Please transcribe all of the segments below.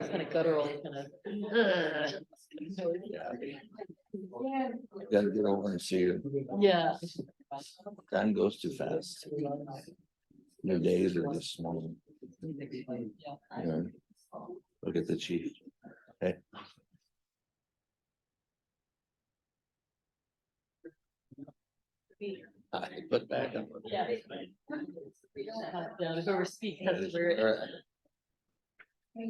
kind of guttural, kind of. Gotta get over and see her. Yeah. Time goes too fast. New days are just small. Yeah. Look at the chief. Hey. I put back up. Yeah. Whoever speaks has to wear it. All right. I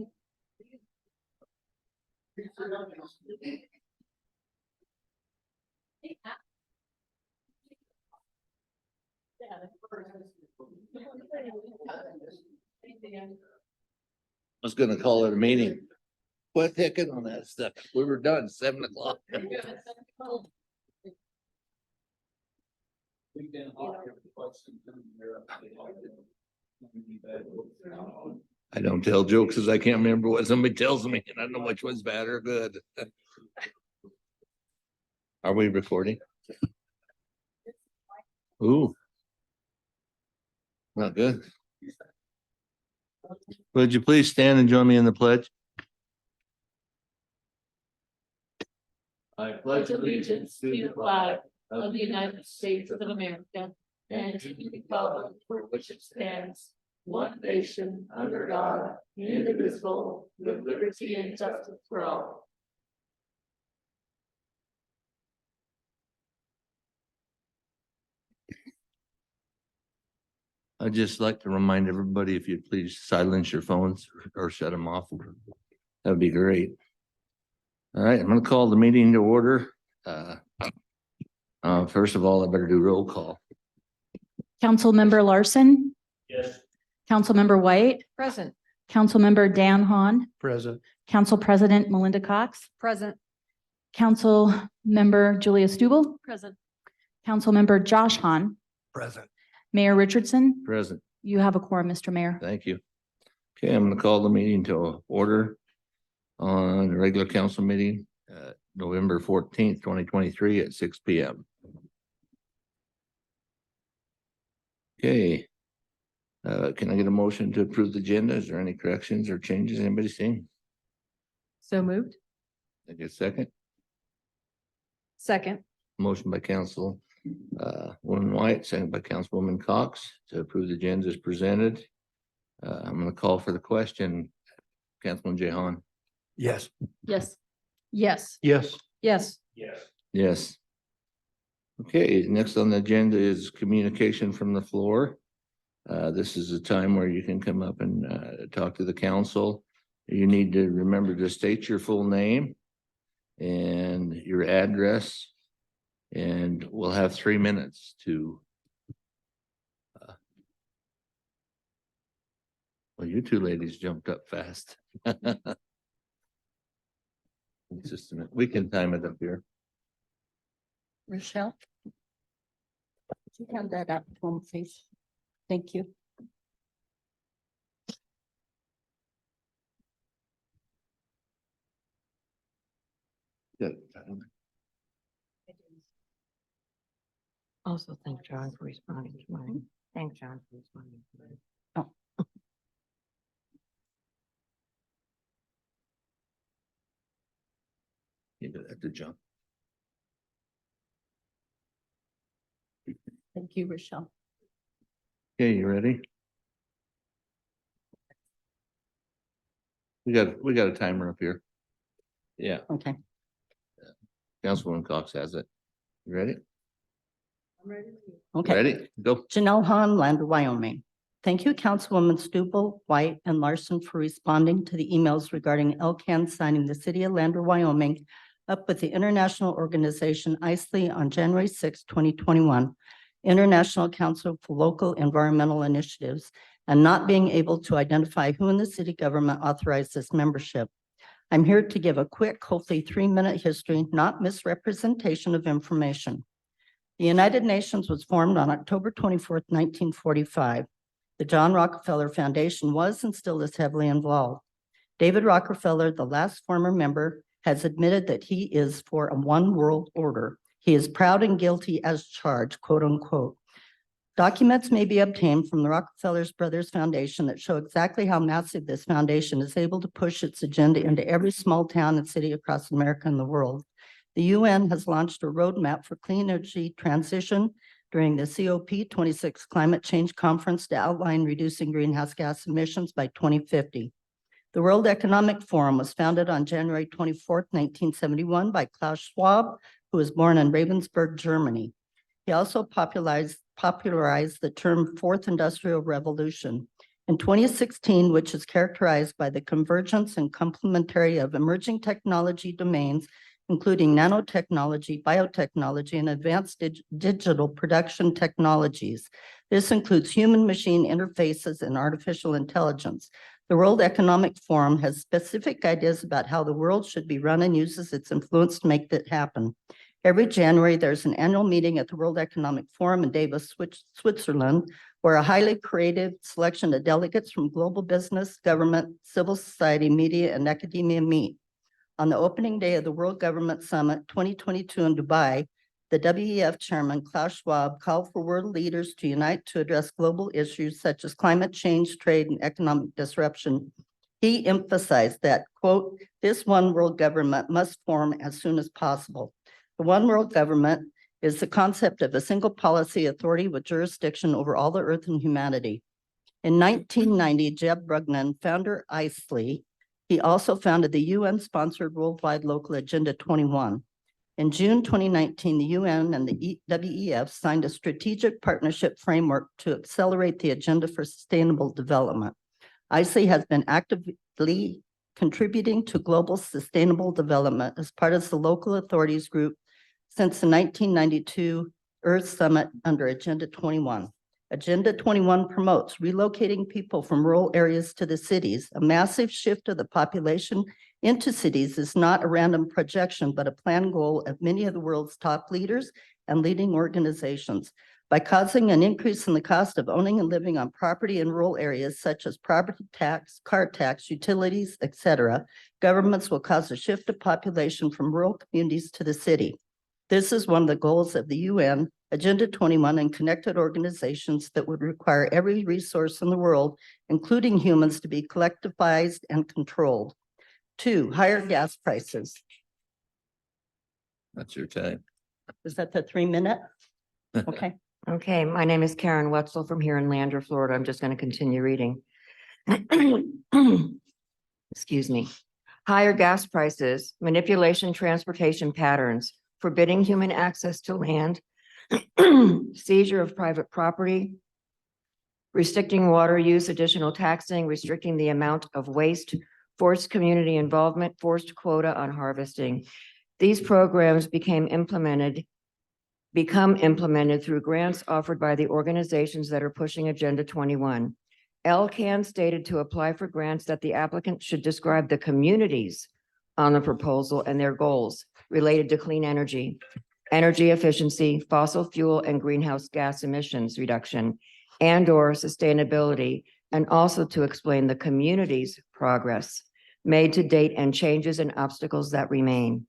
was gonna call it a meeting. Quit hicking on that stuff. We were done 7 o'clock. I don't tell jokes because I can't remember what somebody tells me and I don't know which one's bad or good. Are we recording? Ooh. Not good. Would you please stand and join me in the pledge? I Pledge allegiance to the flag of the United States of America and to the republic for which it stands, one nation under God, indivisible, with liberty and justice for all. I'd just like to remind everybody, if you'd please silence your phones or shut them off. That'd be great. All right, I'm gonna call the meeting to order. First of all, I better do roll call. Councilmember Larson, Yes. Councilmember White, Present. Councilmember Dan Hahn, Present. Council President Melinda Cox, Present. Councilmember Julia Stubble, Present. Councilmember Josh Hahn, Present. Mayor Richardson. Present. You have a quorum, Mr. Mayor. Thank you. Okay, I'm gonna call the meeting to order on the regular council meeting, November 14th, 2023 at 6 p.m. Okay. Can I get a motion to approve the agenda? Is there any corrections or changes anybody seen? So moved. I get a second. Second. Motion by Council Woman White, second by Councilwoman Cox to approve the agenda as presented. I'm gonna call for the question. Councilman Jehan. Yes. Yes. Yes. Yes. Yes. Yes. Yes. Okay, next on the agenda is communication from the floor. This is a time where you can come up and talk to the council. You need to remember to state your full name and your address. And we'll have 3 minutes to. Well, you two ladies jumped up fast. Just a minute. We can time it up here. Rochelle. Could you have that up for me, please? Thank you. Good. Also, thank John for responding to mine. Thank John for responding to mine. You do that to John. Thank you, Rochelle. Okay, you ready? We got a timer up here. Yeah, Okay. Councilwoman Cox has it. You ready? Okay. Ready? Go. Janelle Hahn, Lander, Wyoming. Thank you, Councilwoman Stubble, White, and Larson for responding to the emails regarding LCAN signing the city of Lander, Wyoming up with the international organization ICELI on January 6, 2021, International Council for Local Environmental Initiatives, and not being able to identify who in the city government authorized this membership. I'm here to give a quick, hopefully 3-minute history, not misrepresentation of information. The United Nations was formed on October 24th, 1945. The John Rockefeller Foundation was and still is heavily involved. David Rockefeller, the last former member, has admitted that he is for a one world order. He is proud and guilty as charged, quote unquote. Documents may be obtained from the Rockefeller Brothers Foundation that show exactly how massive this foundation is able to push its agenda into every small town and city across America and the world. The UN has launched a roadmap for clean energy transition during the COP26 Climate Change Conference to outline reducing greenhouse gas emissions by 2050. The World Economic Forum was founded on January 24th, 1971 by Klaus Schwab, who was born in Ravensburg, Germany. He also popularized the term Fourth Industrial Revolution. In 2016, which is characterized by the convergence and complementarity of emerging technology domains, including nanotechnology, biotechnology, and advanced digital production technologies. This includes human-machine interfaces and artificial intelligence. The World Economic Forum has specific ideas about how the world should be run and uses its influence to make that happen. Every January, there's an annual meeting at the World Economic Forum in Davos, Switzerland, where a highly creative selection of delegates from global business, government, civil society, media, and academia meet. On the opening day of the World Government Summit 2022 in Dubai, the WEF chairman, Klaus Schwab, called for world leaders to unite to address global issues such as climate change, trade, and economic disruption. He emphasized that, quote, this one world government must form as soon as possible. The one world government is the concept of a single policy authority with jurisdiction over all the earth and humanity. In 1990, Jeb Brugman, founder ICELI, he also founded the UN-sponsored Worldwide Local Agenda 21. In June 2019, the UN and the WEF signed a strategic partnership framework to accelerate the agenda for sustainable development. ICELI has been actively contributing to global sustainable development as part of the local authorities group since the 1992 Earth Summit under Agenda 21. Agenda 21 promotes relocating people from rural areas to the cities. A massive shift of the population into cities is not a random projection, but a planned goal of many of the world's top leaders and leading organizations. By causing an increase in the cost of owning and living on property in rural areas, such as property tax, car tax, utilities, etc., governments will cause a shift of population from rural communities to the city. This is one of the goals of the UN, Agenda 21, and connected organizations that would require every resource in the world, including humans, to be collectivized and controlled. 2, higher gas prices. That's your time. Is that the 3-minute? Okay. Okay, my name is Karen Wetzel from here in Lander, Florida. I'm just going to continue reading. Excuse me. Higher gas prices, manipulation, transportation patterns, forbidding human access to land, seizure of private property, restricting water use, additional taxing, restricting the amount of waste, forced community involvement, forced quota on harvesting. These programs become implemented through grants offered by the organizations that are pushing Agenda 21. LCAN stated to apply for grants that the applicant should describe the communities on the proposal and their goals related to clean energy, energy efficiency, fossil fuel and greenhouse gas emissions reduction, and/or sustainability, and also to explain the community's progress made to date and changes and obstacles that remain.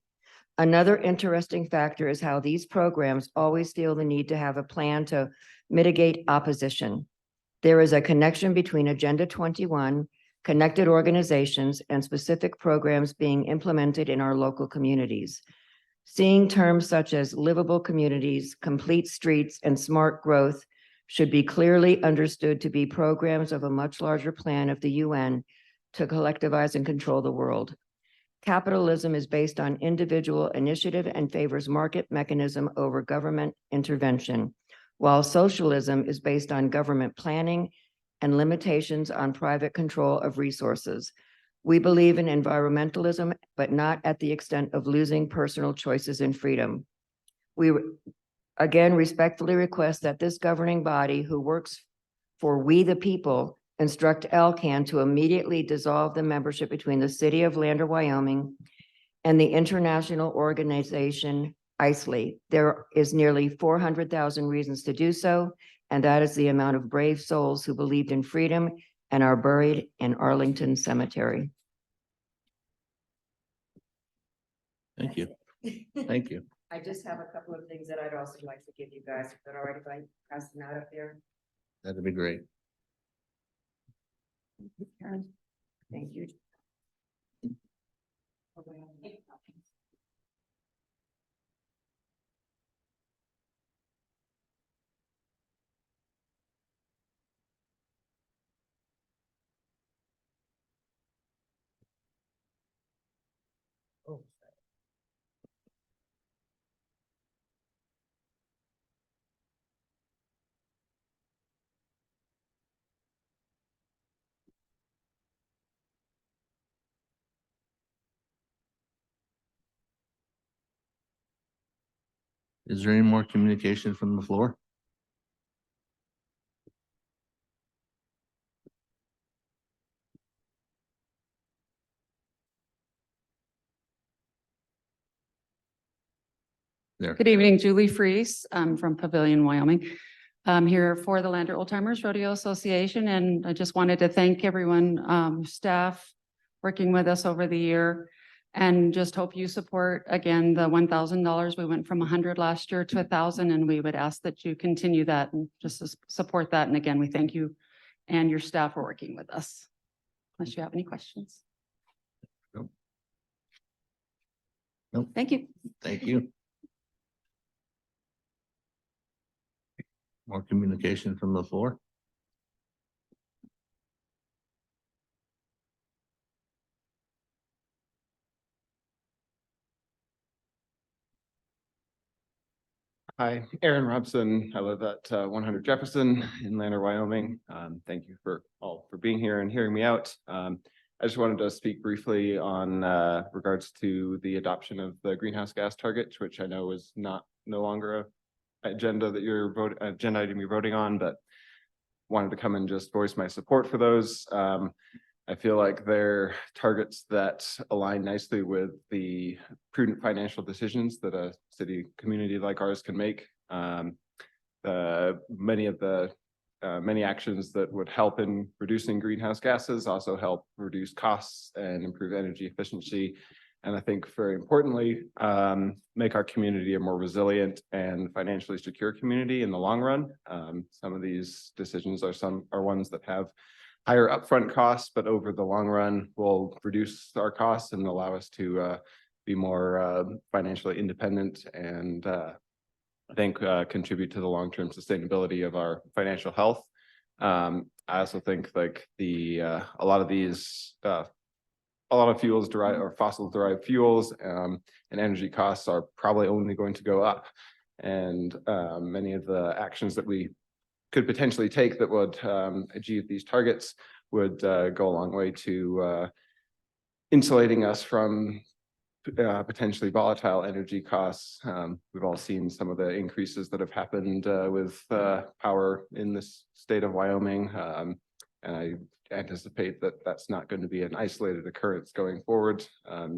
Another interesting factor is how these programs always feel the need to have a plan to mitigate opposition. There is a connection between Agenda 21, connected organizations, and specific programs being implemented in our local communities. Seeing terms such as livable communities, complete streets, and smart growth should be clearly understood to be programs of a much larger plan of the UN to collectivize and control the world. Capitalism is based on individual initiative and favors market mechanism over government intervention, while socialism is based on government planning and limitations on private control of resources. We believe in environmentalism, but not at the extent of losing personal choices and freedom. We again respectfully request that this governing body, who works for we the people, instruct LCAN to immediately dissolve the membership between the city of Lander, Wyoming, and the international organization ICELI. There is nearly 400,000 reasons to do so, and that is the amount of brave souls who believed in freedom and are buried in Arlington Cemetery. Thank you. Thank you. I just have a couple of things that I'd also like to give you guys, if they're all right if I pass them out up there. That'd be great. Karen. Thank you. Is there any more communication from the floor? There. Good evening, Julie Freese. I'm from Pavilion, Wyoming. I'm here for the Lander Old Timers Rodeo Association, and I just wanted to thank everyone, staff working with us over the year. And just hope you support, again, the $1,000. We went from 100 last year to 1,000, and we would ask that you continue that and just support that. And again, we thank you and your staff for working with us. Unless you have any questions. Nope. Nope. Thank you. Thank you. More communication from the floor? Hi, Aaron Robson. I live at 100 Jefferson in Lander, Wyoming. Thank you for being here and hearing me out. I just wanted to speak briefly on regards to the adoption of the greenhouse gas targets, which I know is no longer a agenda item you're voting on, but wanted to come and just voice my support for those. I feel like they're targets that align nicely with the prudent financial decisions that a city community like ours can make. Many actions that would help in reducing greenhouse gases also help reduce costs and improve energy efficiency. And I think very importantly, make our community a more resilient and financially secure community in the long run. Some of these decisions are ones that have higher upfront costs, but over the long run will reduce our costs and allow us to be more financially independent and I think contribute to the long-term sustainability of our financial health. I also think like a lot of fuels derived or fossil derived fuels and energy costs are probably only going to go up. And many of the actions that we could potentially take that would achieve these targets would go a long way to insulating us from potentially volatile energy costs. We've all seen some of the increases that have happened with power in this state of Wyoming. And I anticipate that that's not going to be an isolated occurrence going forward.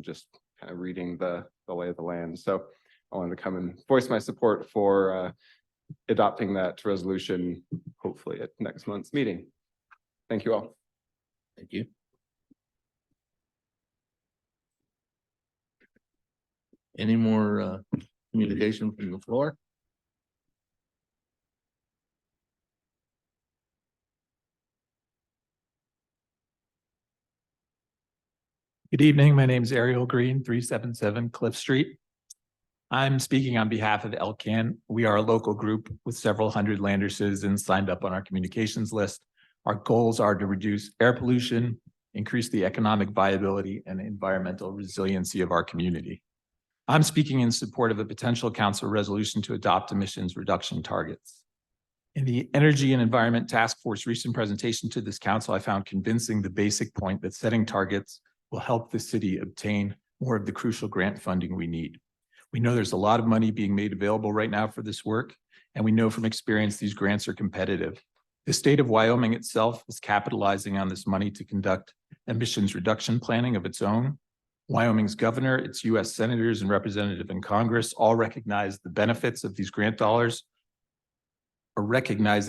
Just kind of reading the lay of the land. So I wanted to come and voice my support for adopting that resolution, hopefully at next month's meeting. Thank you all. Thank you. Any more communication from the floor? Good evening. My name is Ariel Green, 377 Cliff Street. I'm speaking on behalf of LCAN. We are a local group with several hundred Lander citizens signed up on our communications list. Our goals are to reduce air pollution, increase the economic viability and environmental resiliency of our community. I'm speaking in support of a potential council resolution to adopt emissions reduction targets. In the Energy and Environment Task Force recent presentation to this council, I found convincing the basic point that setting targets will help the city obtain more of the crucial grant funding we need. We know there's a lot of money being made available right now for this work, and we know from experience these grants are competitive. The state of Wyoming itself is capitalizing on this money to conduct emissions reduction planning of its own. Wyoming's governor, its U.S. senators and representatives in Congress all recognize the benefits of these grant dollars, organized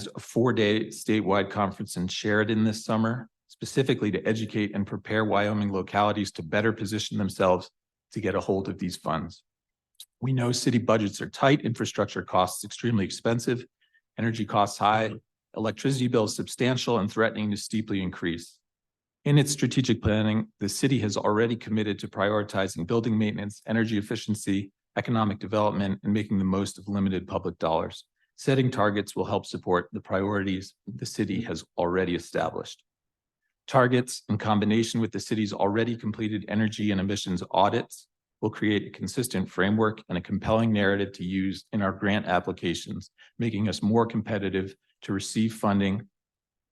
a 4-day statewide conference in Sheridan this summer, specifically to educate and prepare Wyoming localities to better position themselves to get a hold of these funds. We know city budgets are tight, infrastructure costs extremely expensive, energy costs high, electricity bills substantial and threatening to steeply increase. In its strategic planning, the city has already committed to prioritizing building maintenance, energy efficiency, economic development, and making the most of limited public dollars. Setting targets will help support the priorities the city has already established. Targets, in combination with the city's already completed energy and emissions audits, will create a consistent framework and a compelling narrative to use in our grant applications, making us more competitive to receive funding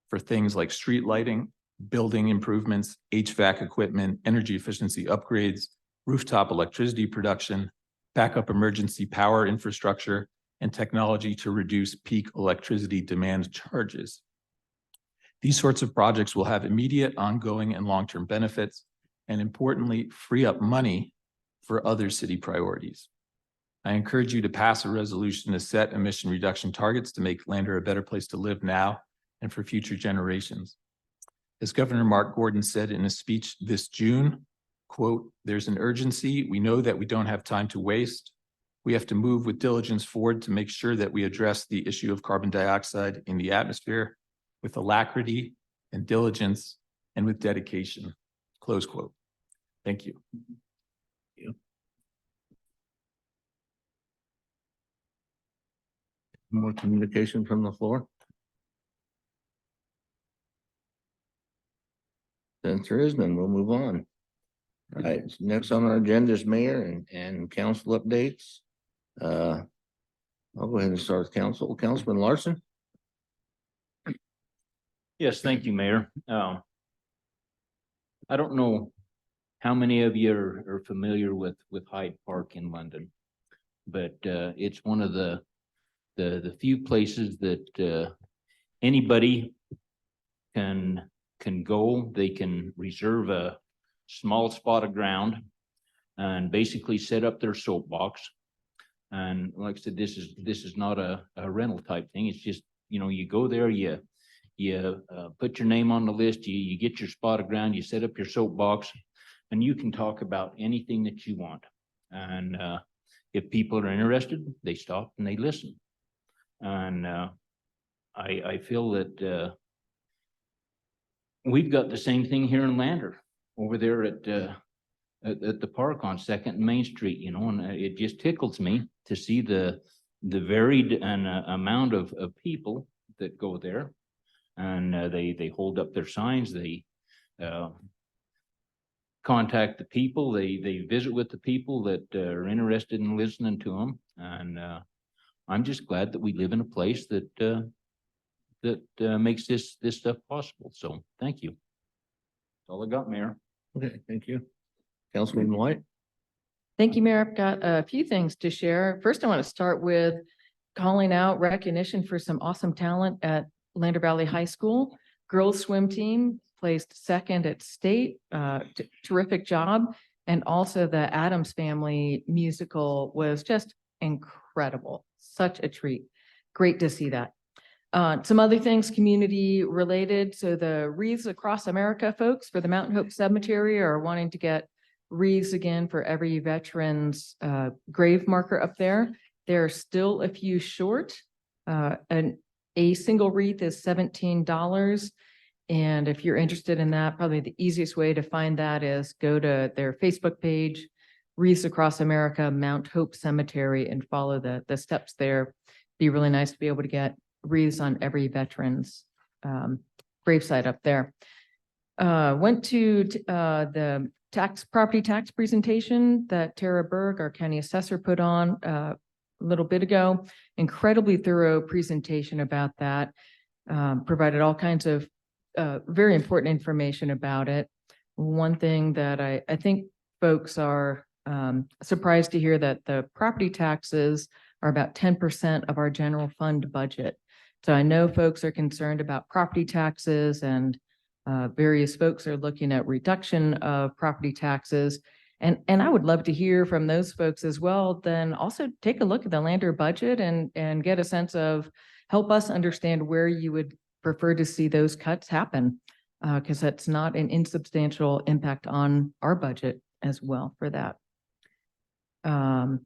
for things like street lighting, building improvements, HVAC equipment, energy efficiency upgrades, rooftop electricity production, backup emergency power infrastructure, and technology to reduce peak electricity demand charges. These sorts of projects will have immediate, ongoing, and long-term benefits, and importantly, free up money for other city priorities. I encourage you to pass a resolution to set emission reduction targets to make Lander a better place to live now and for future generations. As Governor Mark Gordon said in a speech this June, quote, "There's an urgency. We know that we don't have time to waste. We have to move with diligence forward to make sure that we address the issue of carbon dioxide in the atmosphere with alacrity and diligence and with dedication," close quote. Thank you. More communication from the floor? Since there is none, we'll move on. All right, so next on our agenda is mayor and council updates. I'll go ahead and start with council. Councilman Larson? Yes, thank you, Mayor. I don't know how many of you are familiar with Hyde Park in London, but it's one of the few places that anybody can go. They can reserve a small spot of ground and basically set up their soapbox. And like I said, this is not a rental type thing. It's just, you know, you go there, you put your name on the list, you get your spot of ground, you set up your soapbox, and you can talk about anything that you want. And if people are interested, they stop and they listen. And I feel that we've got the same thing here in Lander, over there at the park on 2nd and Main Street, you know, and it just tickles me to see the varied and amount of people that go there. And they hold up their signs, they contact the people, they visit with the people that are interested in listening to them. And I'm just glad that we live in a place that makes this stuff possible. So thank you. That's all I got, Mayor. Okay, thank you. Councilman White? Thank you, Mayor. I've got a few things to share. First, I want to start with calling out recognition for some awesome talent at Lander Valley High School. Girls swim team placed second at state. Terrific job. And also the Addams Family musical was just incredible. Such a treat. Great to see that. Some other things community related. So the Wreaths Across America folks for the Mountain Hope Cemetery are wanting to get wreaths again for every veteran's grave marker up there. There are still a few short. A single wreath is $17. And if you're interested in that, probably the easiest way to find that is go to their Facebook page, Wreaths Across America, Mount Hope Cemetery, and follow the steps there. Be really nice to be able to get wreaths on every veteran's gravesite up there. Went to the property tax presentation that Tara Berg, our county assessor, put on a little bit ago. Incredibly thorough presentation about that. Provided all kinds of very important information about it. One thing that I think folks are surprised to hear that the property taxes are about 10% of our general fund budget. So I know folks are concerned about property taxes, and various folks are looking at reduction of property taxes. And I would love to hear from those folks as well. Then also take a look at the Lander budget and get a sense of, help us understand where you would prefer to see those cuts happen, because that's not an insubstantial impact on our budget as well for that. Had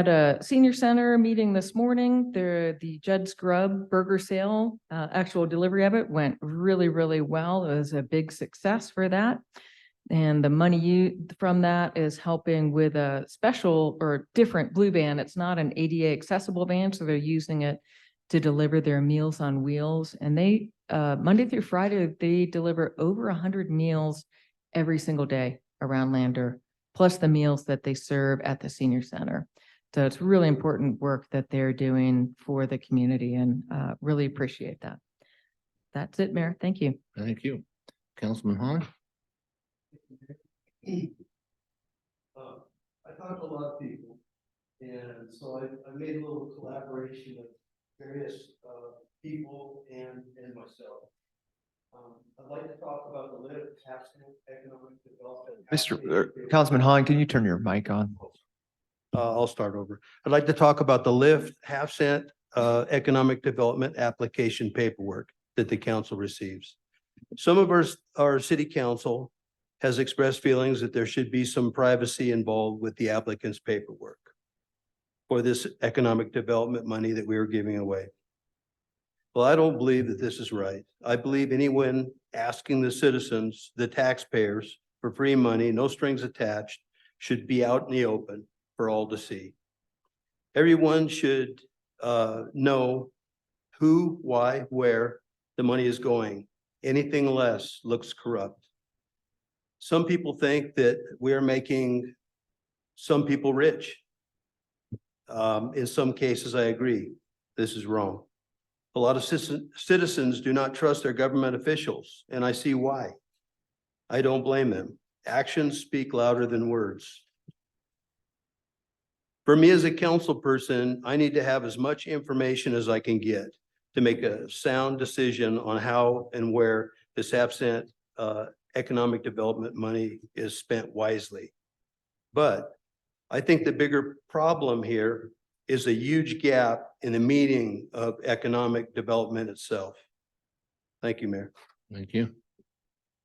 a senior center meeting this morning. The Judd Scrub Burger Sale, actual delivery of it went really, really well. It was a big success for that. And the money from that is helping with a special or different blue van. It's not an ADA accessible van, so they're using it to deliver their Meals on Wheels. And they, Monday through Friday, they deliver over 100 meals every single day around Lander, plus the meals that they serve at the senior center. So it's really important work that they're doing for the community, and really appreciate that. That's it, Mayor. Thank you. Thank you. Councilman Hahn? I talked to a lot of people, and so I made a little collaboration of various people and myself. I'd like to talk about the LIV economic development. Councilman Hahn, can you turn your mic on? I'll start over. I'd like to talk about the LIV half-cent economic development application paperwork that the council receives. Some of our city council has expressed feelings that there should be some privacy involved with the applicant's paperwork for this economic development money that we are giving away. Well, I don't believe that this is right. I believe anyone asking the citizens, the taxpayers, for free money, no strings attached, should be out in the open for all to see. Everyone should know who, why, where the money is going. Anything less looks corrupt. Some people think that we're making some people rich. In some cases, I agree. This is wrong. A lot of citizens do not trust their government officials, and I see why. I don't blame them. Actions speak louder than words. For me as a council person, I need to have as much information as I can get to make a sound decision on how and where this half-cent economic development money is spent wisely. But I think the bigger problem here is a huge gap in the meaning of economic development itself. Thank you, Mayor. Thank you.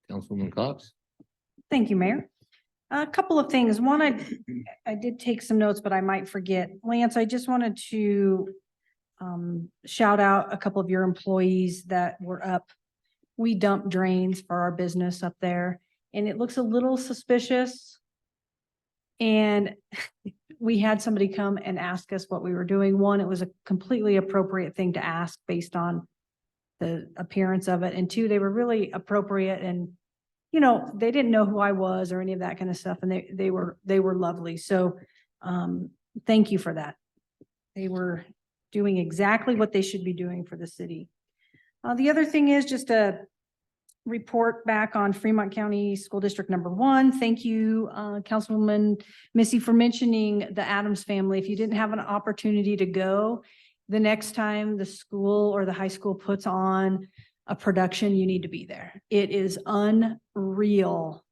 Councilwoman Cox? Thank you, Mayor. A couple of things. One, I did take some notes, but I might forget. Lance, I just wanted to shout out a couple of your employees that were up. We dump drains for our business up there, and it looks a little suspicious. And we had somebody come and ask us what we were doing. One, it was a completely appropriate thing to ask based on the appearance of it. And two, they were really appropriate, and you know, they didn't know who I was or any of that kind of stuff. And they were lovely. So thank you for that. They were doing exactly what they should be doing for the city. The other thing is just a report back on Fremont County School District number 1. Thank you, Councilwoman Missy, for mentioning the Adams family. If you didn't have an opportunity to go, the next time the school or the high school puts on a production, you need to be there. It is unreal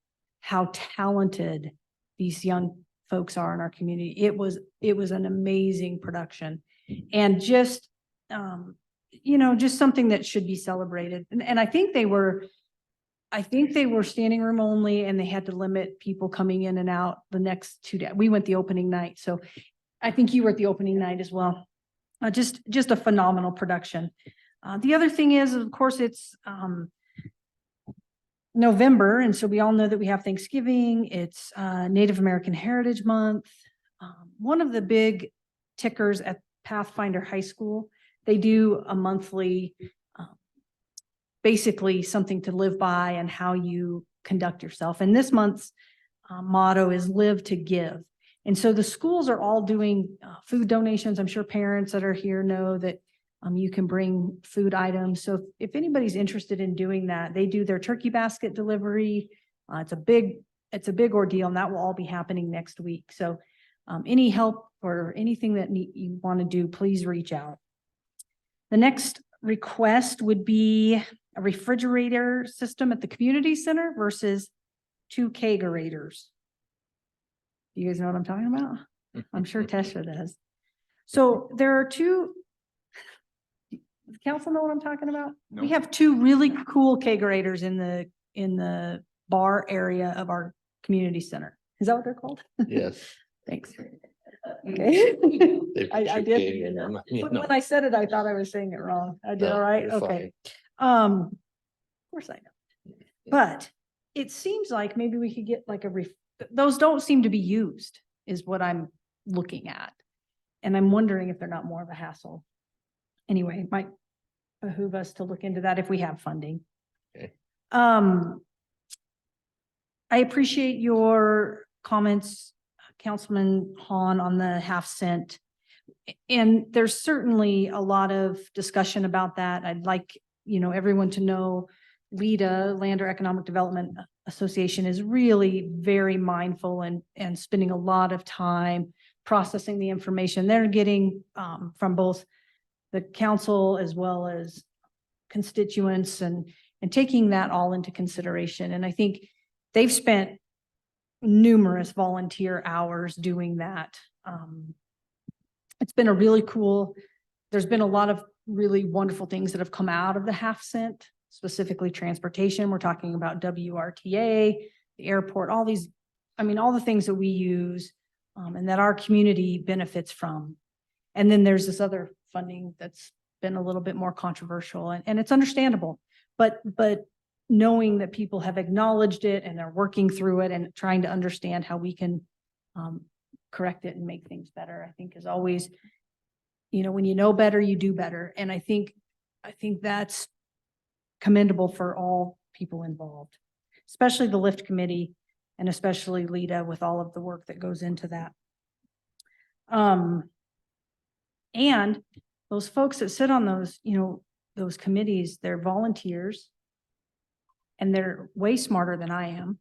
how talented these young folks are in our community. It was an amazing production, and just you know, just something that should be celebrated. And I think they were standing room only, and they had to limit people coming in and out the next 2 days. We went the opening night, so I think you were at the opening night as well. Just a phenomenal production. The other thing is, of course, it's November, and so we all know that we have Thanksgiving. It's Native American Heritage Month. One of the big tickers at Pathfinder High School, they do a monthly, basically something to live by and how you conduct yourself. And this month's motto is Live to Give. And so the schools are all doing food donations. I'm sure parents that are here know that you can bring food items. So if anybody's interested in doing that, they do their turkey basket delivery. It's a big ordeal, and that will all be happening next week. So any help or anything that you want to do, please reach out. The next request would be a refrigerator system at the community center versus 2 kegerators. Do you guys know what I'm talking about? I'm sure Tesha does. So there are 2. Does the council know what I'm talking about? No. We have 2 really cool kegerators in the bar area of our community center. Is that what they're called? Yes. Thanks. Okay. They I put your did. K in them, you When know. when I said it, I thought I was saying it wrong. I did No, all right? you're Okay. Of course I know. But it seems like maybe we could get like those don't seem to be used is what I'm looking at. And I'm wondering if they're not more of a hassle. Anyway, it might behoove us to look into that if we have funding. Okay. I appreciate your comments, Councilman Hahn, on the half cent. And there's certainly a lot of discussion about that. I'd like, everyone to know LEDA, Lander Economic Development Association, is really very mindful and spending a lot of time processing the information they're getting from both the council as well as constituents and taking that all into consideration. And I think they've spent numerous volunteer hours doing that. It's been a really cool, there's been a lot of really wonderful things that have come out of the half cent, specifically transportation. We're talking about WRTA, the airport, all these, all the things that we use and that our community benefits from. And then there's this other funding that's been a little bit more controversial and it's understandable, but knowing that people have acknowledged it and they're working through it and trying to understand how we can correct it and make things better, I think is always, when you know better, you do better. And I think that's commendable for all people involved, especially the LIFT committee and especially LEDA with all of the work that goes into that. And those folks that sit on those, those committees, they're volunteers and they're way smarter than I am.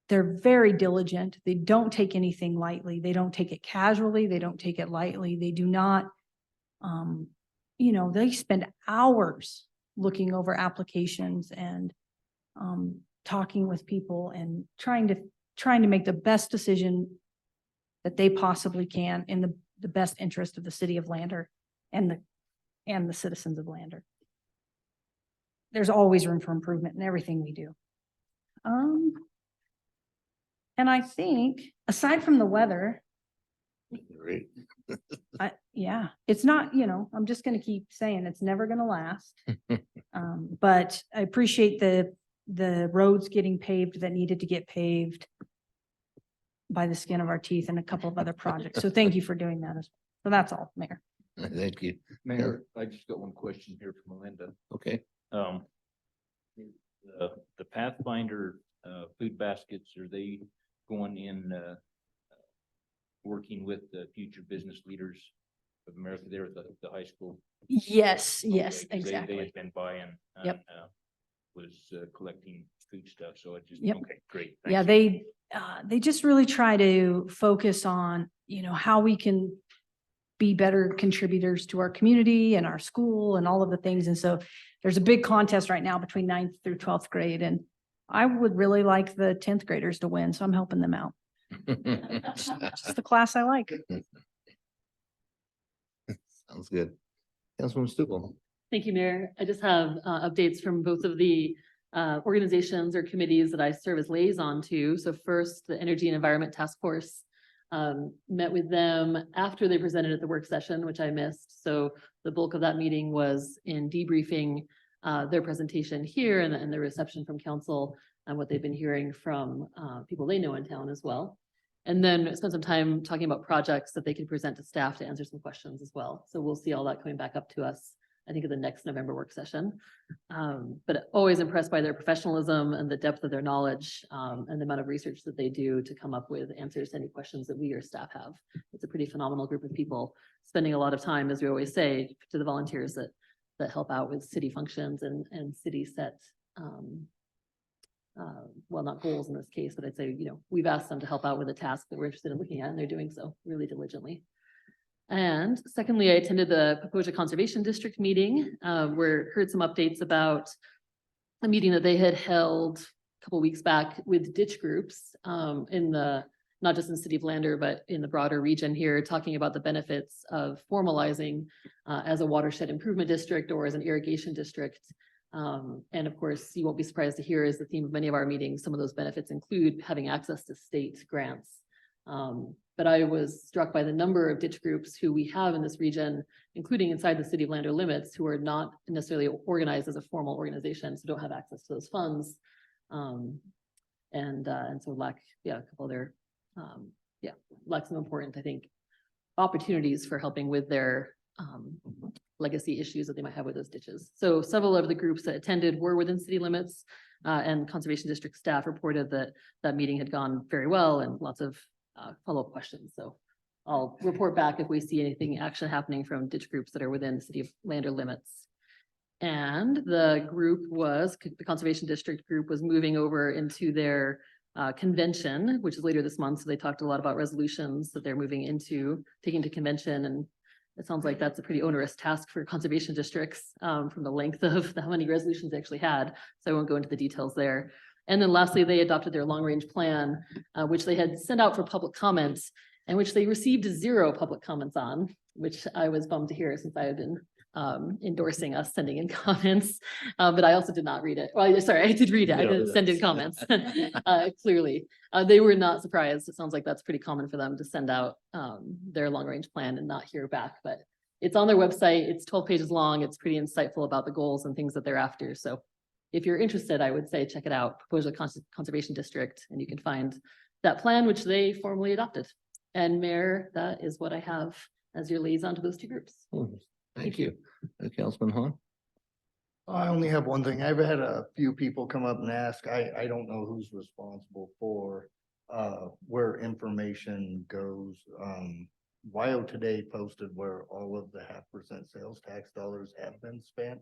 They're very diligent. They don't take anything lightly. They don't take it casually. They don't take it lightly. They do not, they spend hours looking over applications and talking with people and trying to make the best decision that they possibly can in the best interest of the city of Lander and the citizens of Lander. There's always room for improvement in everything we do. And I think aside from the weather, Great. yeah, it's not, I'm just going to keep saying it's never going to last. But I appreciate the roads getting paved that needed to get paved by the skin of our teeth and a couple of other projects. So thank you for doing that. So that's all, Mayor. Thank you. Mayor, I just got one question here from Melinda. Okay. The Pathfinder food baskets, are they going in working with the future business leaders of America there at the high school? Yes, Okay, yes, 'cause They exactly. had been buying Yep. and was collecting food stuff. So it just, Yep. okay, great. Yeah, Thank you. they just really try to focus on, how we can be better contributors to our community and our school and all of the things. And so there's a big contest right now between 9th through 12th grade. And I would really like the 10th graders to win. So I'm helping them out. It's the class I like. Sounds good. Councilwoman Stubble. Thank you, Mayor. I just have updates from both of the organizations or committees that I serve as liaison to. So first, the Energy and Environment Task Force met with them after they presented at the work session, which I missed. So the bulk of that meeting was in debriefing their presentation here and the reception from council and what they've been hearing from people they know in town as well. And then spend some time talking about projects that they can present to staff to answer some questions as well. So we'll see all that coming back up to us, I think, at the next November work session. But always impressed by their professionalism and the depth of their knowledge and the amount of research that they do to come up with answers to any questions that we or staff have. It's a pretty phenomenal group of people spending a lot of time, as we always say, to the volunteers that help out with city functions and city set well, not goals in this case, but I'd say, we've asked them to help out with a task that we're interested in looking at, and they're doing so really diligently. And secondly, I attended the Pacoja Conservation District meeting, where heard some updates about a meeting that they had held a couple weeks back with ditch groups not just in the city of Lander, but in the broader region here, talking about the benefits of formalizing as a watershed improvement district or as an irrigation district. And of course, you won't be surprised to hear is the theme of many of our meetings. Some of those benefits include having access to state grants But I was struck by the number of ditch groups who we have in this region, including inside the city of Lander limits, who are not necessarily organized as a formal organization, so don't have access to those funds. And so lack, a couple other, lack some important, I think, opportunities for helping with their legacy issues that they might have with those ditches. So several of the groups that attended were within city limits, and Conservation District staff reported that that meeting had gone very well and lots of follow-up questions. So I'll report back if we see anything actually happening from ditch groups that are within the city of Lander limits. And the Conservation District group was moving over into their convention, which is later this month. So they talked a lot about resolutions that they're moving into, taking to convention. And it sounds like that's a pretty onerous task for conservation districts from the length of how many resolutions they actually had. So I won't go into the details there. And then lastly, they adopted their long-range plan, which they had sent out for public comments and which they received 0 public comments on, which I was bummed to hear since I had been endorsing us sending in comments. But I also did not read it. Well, sorry, I did read it. I didn't send in comments. Clearly, they were not surprised. It sounds like that's pretty common for them to send out their long-range plan and not hear back. But it's on their website. It's 12 pages long. It's pretty insightful about the goals and things that they're after. So if you're interested, I would say check it out, Proposal Conservation District, and you can find that plan, which they formally adopted. And Mayor, that is what I have as your liaison to those 2 groups. Thank you. Councilman Hahn? I only have one thing. I've had a few people come up and ask, I don't know who's responsible for where information goes. WYO Today posted where all of the 0.5% sales tax dollars have been spent.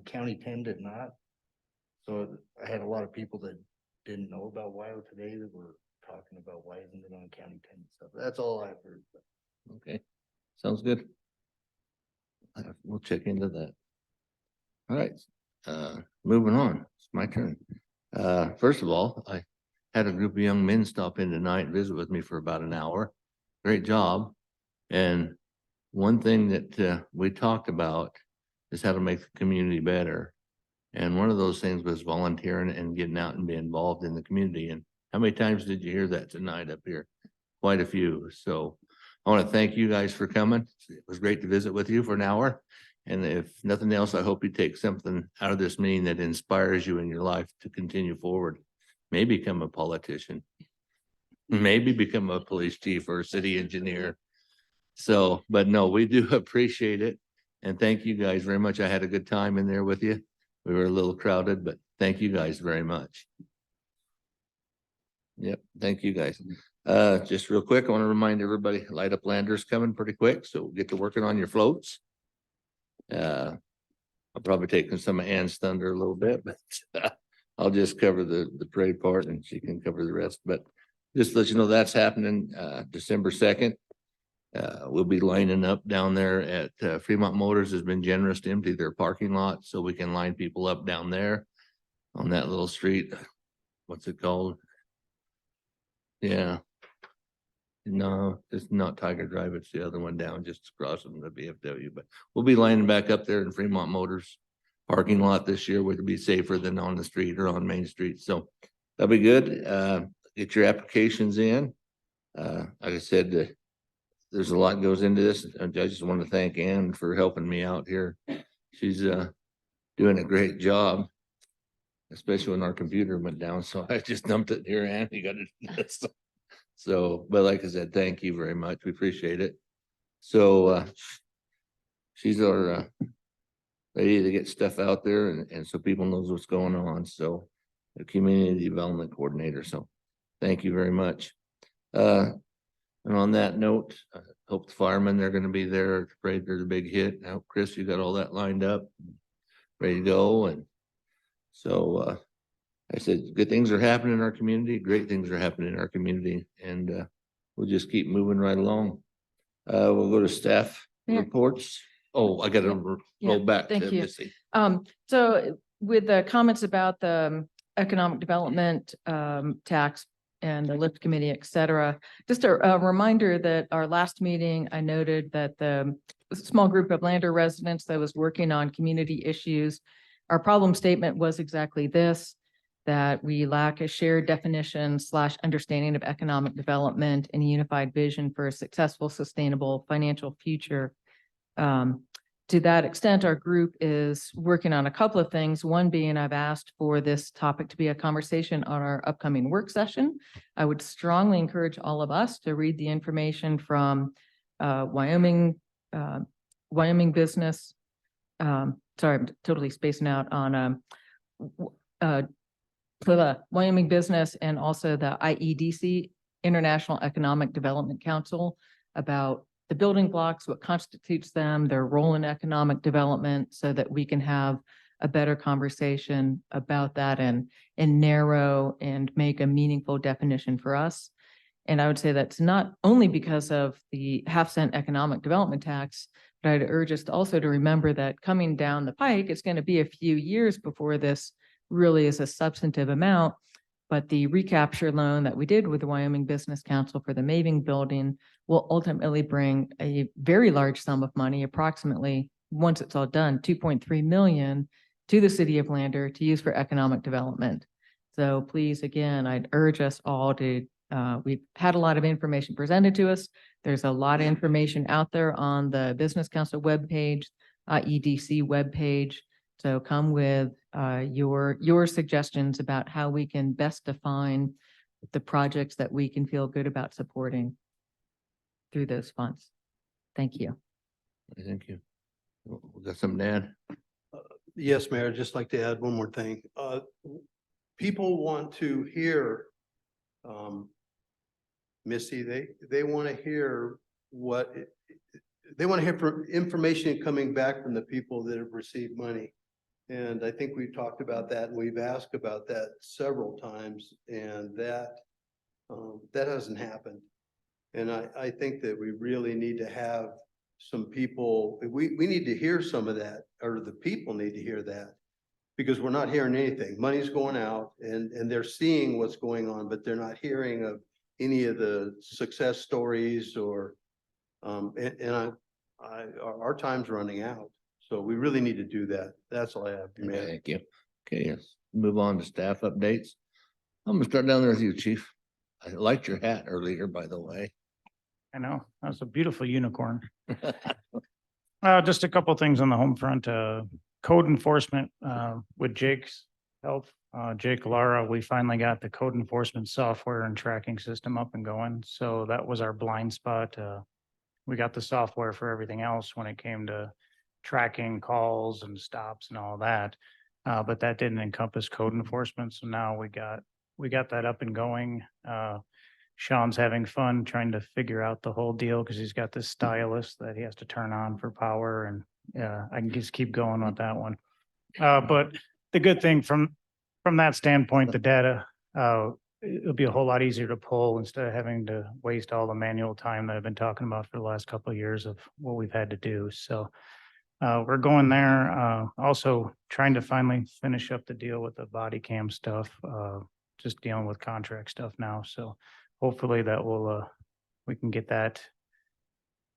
County 10 did not. So I had a lot of people that didn't know about WYO Today that were talking about why isn't it on County 10 stuff. That's all I've heard. Okay, sounds good. We'll check into that. All right, moving on. It's my turn. First of all, I had a group of young men stop in tonight and visit with me for about an hour. Great job. And one thing that we talked about is how to make the community better. And one of those things was volunteering and getting out and being involved in the community. And how many times did you hear that tonight up here? Quite a few. So I want to thank you guys for coming. It was great to visit with you for an hour. And if nothing else, I hope you take something out of this meeting that inspires you in your life to continue forward. Maybe become a politician, maybe become a police chief or a city engineer. So, but no, we do appreciate it. And thank you guys very much. I had a good time in there with you. We were a little crowded, but thank you guys very much. Yep, thank you guys. Just real quick, I want to remind everybody, Light Up Lander's coming pretty quick, so get to working on your floats. I'll probably take some of Ann's thunder a little bit, but I'll just cover the parade part and she can cover the rest. But just to let you know, that's happening December 2nd. We'll be lining up down there at Fremont Motors has been generous to empty their parking lot, so we can line people up down there on that little street. What's it called? Yeah. No, it's not Tiger Drive. It's the other one down just across from the VFW, but we'll be lining back up there in Fremont Motors parking lot this year, which will be safer than on the street or on Main Street. So that'll be good. Get your applications in. Like I said, there's a lot goes into this. I just want to thank Ann for helping me out here. She's doing a great job, especially when our computer went down. So I just dumped it here, Ann. You got it. So, but like I said, thank you very much. We appreciate it. So she's our lady to get stuff out there and so people knows what's going on. So the community development coordinator. So thank you very much. And on that note, I hope the firemen, they're going to be there. Afraid they're the big hit. I hope, Chris, you got all that lined up, ready to go. And so I said, good things are happening in our community. Great things are happening in our community. And we'll just keep moving right along. We'll go to staff reports. Oh, I got to roll back. Thank to you. Missy. So with the comments about the economic development tax and the lift committee, et cetera, just a reminder that our last meeting, I noted that the small group of Lander residents that was working on community issues, our problem statement was exactly this, that we lack a shared definition / understanding of economic development and a unified vision for a successful, sustainable financial future. To that extent, our group is working on a couple of things. One being, I've asked for this topic to be a conversation on our upcoming work session. I would strongly encourage all of us to read the information from Wyoming business. Sorry, I'm totally spacing out on for the Wyoming business and also the IEDC, International Economic Development Council, about the building blocks, what constitutes them, their role in economic development, so that we can have a better conversation about that and narrow and make a meaningful definition for us. And I would say that's not only because of the half-cent economic development tax, but I'd urge us also to remember that coming down the pike, it's going to be a few years before this really is a substantive amount. But the recapture loan that we did with the Wyoming Business Council for the Maving building will ultimately bring a very large sum of money, approximately, once it's all done, 2.3 million to the city of Lander to use for economic development. So please, again, I'd urge us all to, we've had a lot of information presented to us. There's a lot of information out there on the Business Council webpage, EDC webpage. So come with your suggestions about how we can best define the projects that we can feel good about supporting through those funds. Thank you. Thank you. We got something to add? Yes, Mayor, I'd just like to add one more thing. People want to hear, Missy, they want to hear they want to hear from information coming back from the people that have received money. And I think we've talked about that and we've asked about that several times, and that hasn't happened. And I think that we really need to have some people, we need to hear some of that, or the people need to hear that, because we're not hearing anything. Money's going out and they're seeing what's going on, but they're not hearing of any of the success stories or, our time's running out. So we really need to do that. That's all I have, Mayor. Thank you. Okay, yes. Move on to staff updates. I'm gonna start down there with you, Chief. I liked your hat earlier, by the way. I know, that's a beautiful unicorn. Just a couple of things on the home front, code enforcement, with Jake's help, Jake Lara, we finally got the code enforcement software and tracking system up and going. So that was our blind spot. We got the software for everything else when it came to tracking calls and stops and all that. But that didn't encompass code enforcement. So now we got that up and going. Sean's having fun trying to figure out the whole deal because he's got this stylus that he has to turn on for power, and I can just keep going with that one. But the good thing from that standpoint, the data, it'll be a whole lot easier to pull instead of having to waste all the manual time that I've been talking about for the last couple of years of what we've had to do. So we're going there. Also trying to finally finish up the deal with the body cam stuff, just dealing with contract stuff now. So hopefully that will, we can get that.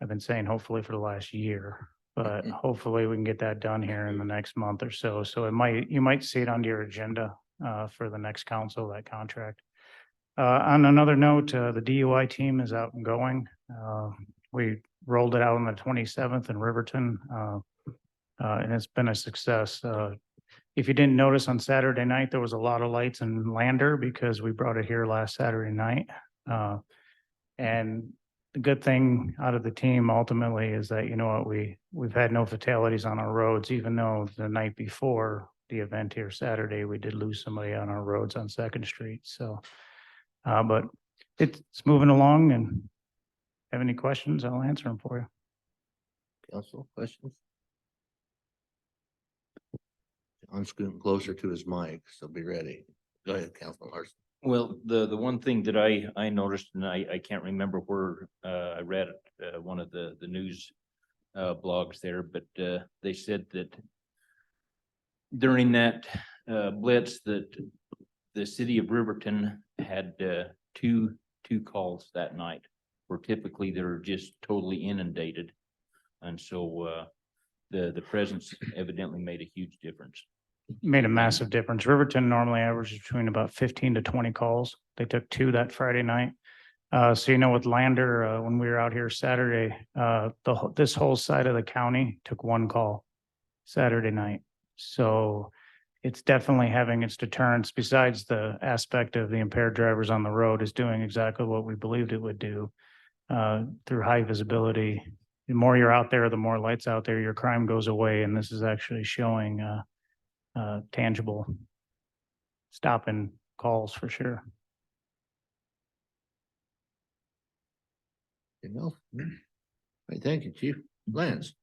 I've been saying hopefully for the last year, but hopefully we can get that done here in the next month or so. So you might see it on your agenda for the next council, that contract. On another note, the DUI team is out and going. We rolled it out on the 27th in Riverton, and it's been a success. If you didn't notice, on Saturday night, there was a lot of lights in Lander because we brought it here last Saturday night. And the good thing out of the team ultimately is that, you know what, we've had no fatalities on our roads, even though the night before the event here Saturday, we did lose somebody on our roads on 2nd Street. So, but it's moving along, and have any questions, I'll answer them for you. Council questions? I'm scooting closer to his mic, so be ready. Go ahead, Councilman Larson. Well, the one thing that I noticed, and I can't remember where I read it, one of the news blogs there, but they said that during that blitz that the city of Riverton had two calls that night, where typically they're just totally inundated. And so the presence evidently made a huge difference. made a massive difference. Riverton normally averages between about 15 to 20 calls. They took 2 that Friday night. So, with Lander, when we were out here Saturday, this whole side of the county took 1 call Saturday night. So it's definitely having its deterrence, besides the aspect of the impaired drivers on the road, is doing exactly what we believed it would do through high visibility. The more you're out there, the more lights out there, your crime goes away. And this is actually showing tangible stopping calls for sure. Right, thank you, Chief. Lance.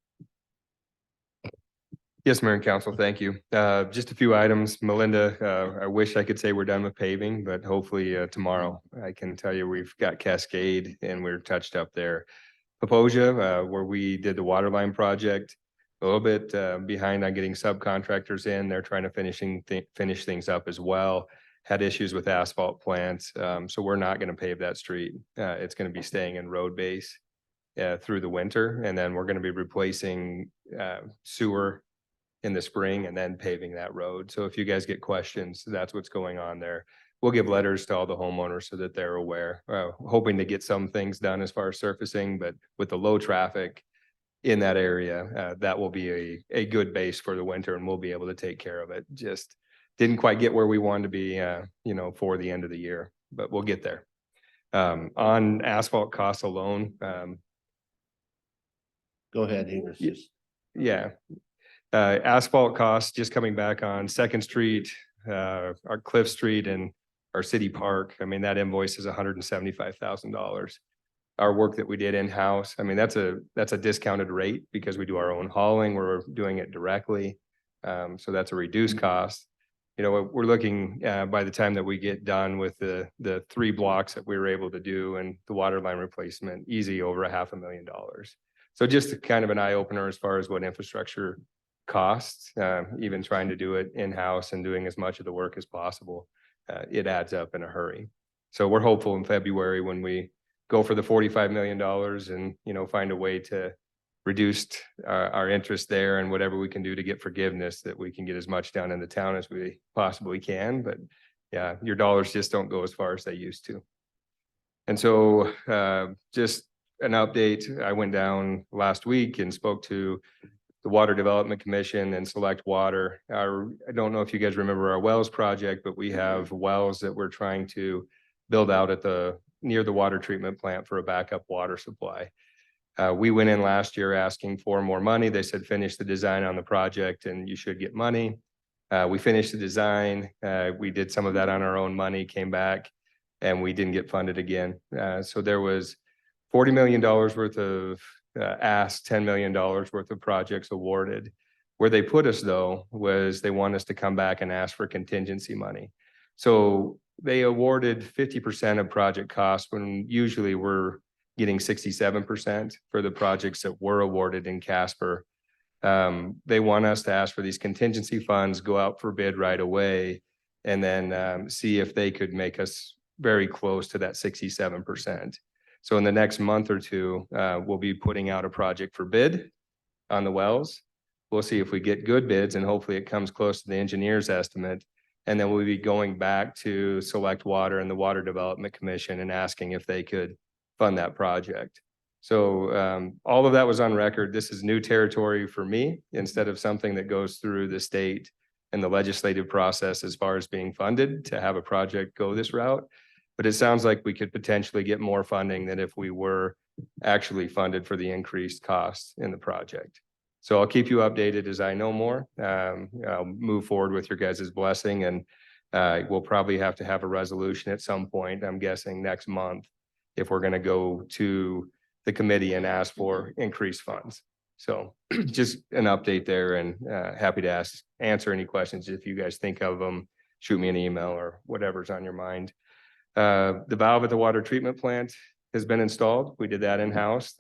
Yes, Mayor and Council, thank you. Just a few items. Melinda, I wish I could say we're done with paving, but hopefully tomorrow. I can tell you we've got Cascade and we're touched up there. Paposia, where we did the water line project, a little bit behind on getting subcontractors in. They're trying to finish things up as well. Had issues with asphalt plants, so we're not going to pave that street. It's going to be staying in road base through the winter, and then we're going to be replacing sewer in the spring and then paving that road. So if you guys get questions, that's what's going on there. We'll give letters to all the homeowners so that they're aware, hoping to get some things done as far as surfacing, but with the low traffic in that area, that will be a good base for the winter and we'll be able to take care of it. Just didn't quite get where we wanted to be, for the end of the year, but we'll get there. On asphalt costs alone. Go ahead, Evers. Yeah. Asphalt costs, just coming back on Second Street, our Cliff Street and our city park. I mean, that invoice is $175,000. Our work that we did in-house, I mean, that's a discounted rate because we do our own hauling. We're doing it directly. So that's a reduced cost. We're looking by the time that we get done with the 3 blocks that we were able to do and the water line replacement, easy over $500,000. So just kind of an eye opener as far as what infrastructure costs, even trying to do it in-house and doing as much of the work as possible, it adds up in a hurry. So we're hopeful in February when we go for the $45 million and, find a way to reduce our interest there and whatever we can do to get forgiveness, that we can get as much done in the town as we possibly can. But yeah, your dollars just don't go as far as they used to. And so just an update, I went down last week and spoke to the Water Development Commission and Select Water. I don't know if you guys remember our wells project, but we have wells that we're trying to build out near the water treatment plant for a backup water supply. We went in last year asking for more money. They said, finish the design on the project and you should get money. We finished the design. We did some of that on our own money, came back, and we didn't get funded again. So there was $40 million worth of asked, $10 million worth of projects awarded. Where they put us though, was they want us to come back and ask for contingency money. So they awarded 50% of project costs when usually we're getting 67% for the projects that were awarded in Casper. They want us to ask for these contingency funds, go out for bid right away, and then see if they could make us very close to that 67%. So in the next month or two, we'll be putting out a project for bid on the wells. We'll see if we get good bids and hopefully it comes close to the engineer's estimate. And then we'll be going back to Select Water and the Water Development Commission and asking if they could fund that project. So all of that was on record. This is new territory for me instead of something that goes through the state and the legislative process as far as being funded to have a project go this route. But it sounds like we could potentially get more funding than if we were actually funded for the increased costs in the project. So I'll keep you updated as I know more. I'll move forward with your guys' blessing, and we'll probably have to have a resolution at some point, I'm guessing next month, if we're going to go to the committee and ask for increased funds. So just an update there, and happy to answer any questions. If you guys think of them, shoot me an email or whatever's on your mind. The valve at the water treatment plant has been installed. We did that in-house.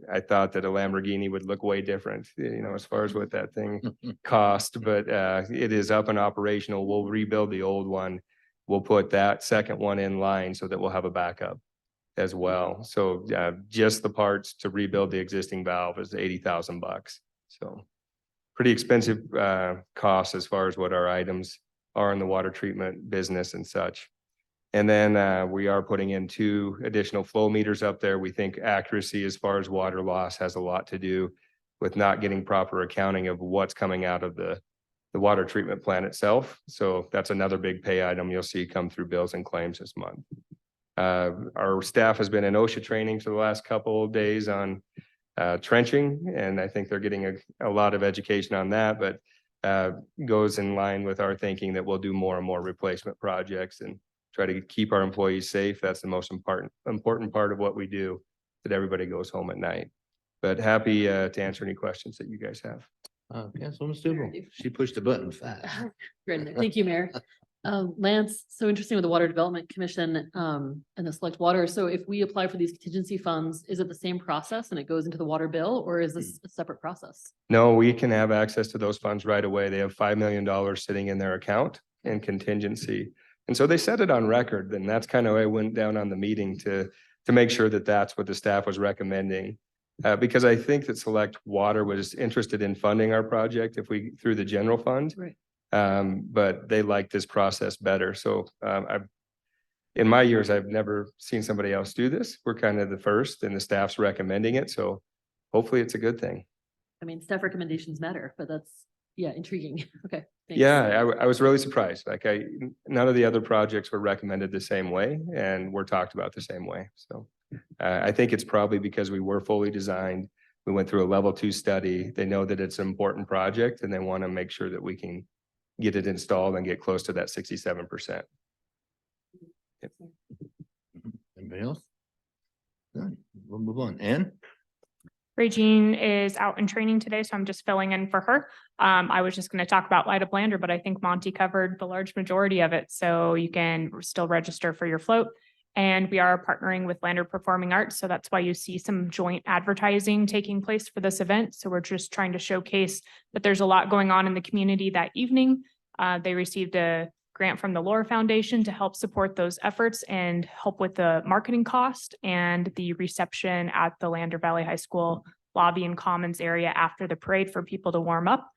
I thought that a Lamborghini would look way different, as far as what that thing cost, but it is up and operational. We'll rebuild the old one. We'll put that second one in line so that we'll have a backup as well. So just the parts to rebuild the existing valve is $80,000. So pretty expensive costs as far as what our items are in the water treatment business and such. And then we are putting in 2 additional flow meters up there. We think accuracy as far as water loss has a lot to do with not getting proper accounting of what's coming out of the water treatment plant itself. So that's another big pay item you'll see come through bills and claims this month. Our staff has been in OSHA training for the last couple of days on trenching, and I think they're getting a lot of education on that, but goes in line with our thinking that we'll do more and more replacement projects and try to keep our employees safe. That's the most important part of what we do, that everybody goes home at night. But happy to answer any questions that you guys have. Councilwoman Stubble, she pushed the button fast. Great. Thank you, Mayor. Lance, so interesting with the Water Development Commission and the Select Water. So if we apply for these contingency funds, is it the same process and it goes into the water bill, or is this a separate process? No, we can have access to those funds right away. They have $5 million sitting in their account in contingency. And so they set it on record, and that's kind of why I went down on the meeting to make sure that that's what the staff was recommending. Because I think that Select Water was interested in funding our project through the general fund. Right. But they like this process better. So in my years, I've never seen somebody else do this. We're kind of the first, and the staff's recommending it. So hopefully it's a good thing. I mean, staff recommendations matter, but that's, yeah, intriguing. Okay. Thanks. Yeah, I was really surprised. Like none of the other projects were recommended the same way and were talked about the same way. So I think it's probably because we were fully designed. We went through a level 2 study. They know that it's an important project, and they want to make sure that we can get it installed and get close to that 67%. Yep. Anybody else? None. We'll move on. Ann? Regine is out in training today, so I'm just filling in for her. I was just going to talk about Light Up Lander, but I think Monty covered the large majority of it. So you can still register for your float. And we are partnering with Lander Performing Arts. So that's why you see some joint advertising taking place for this event. So we're just trying to showcase that there's a lot going on in the community that evening. They received a grant from the Laura Foundation to help support those efforts and help with the marketing cost and the reception at the Lander Valley High School lobby and commons area after the parade for people to warm up.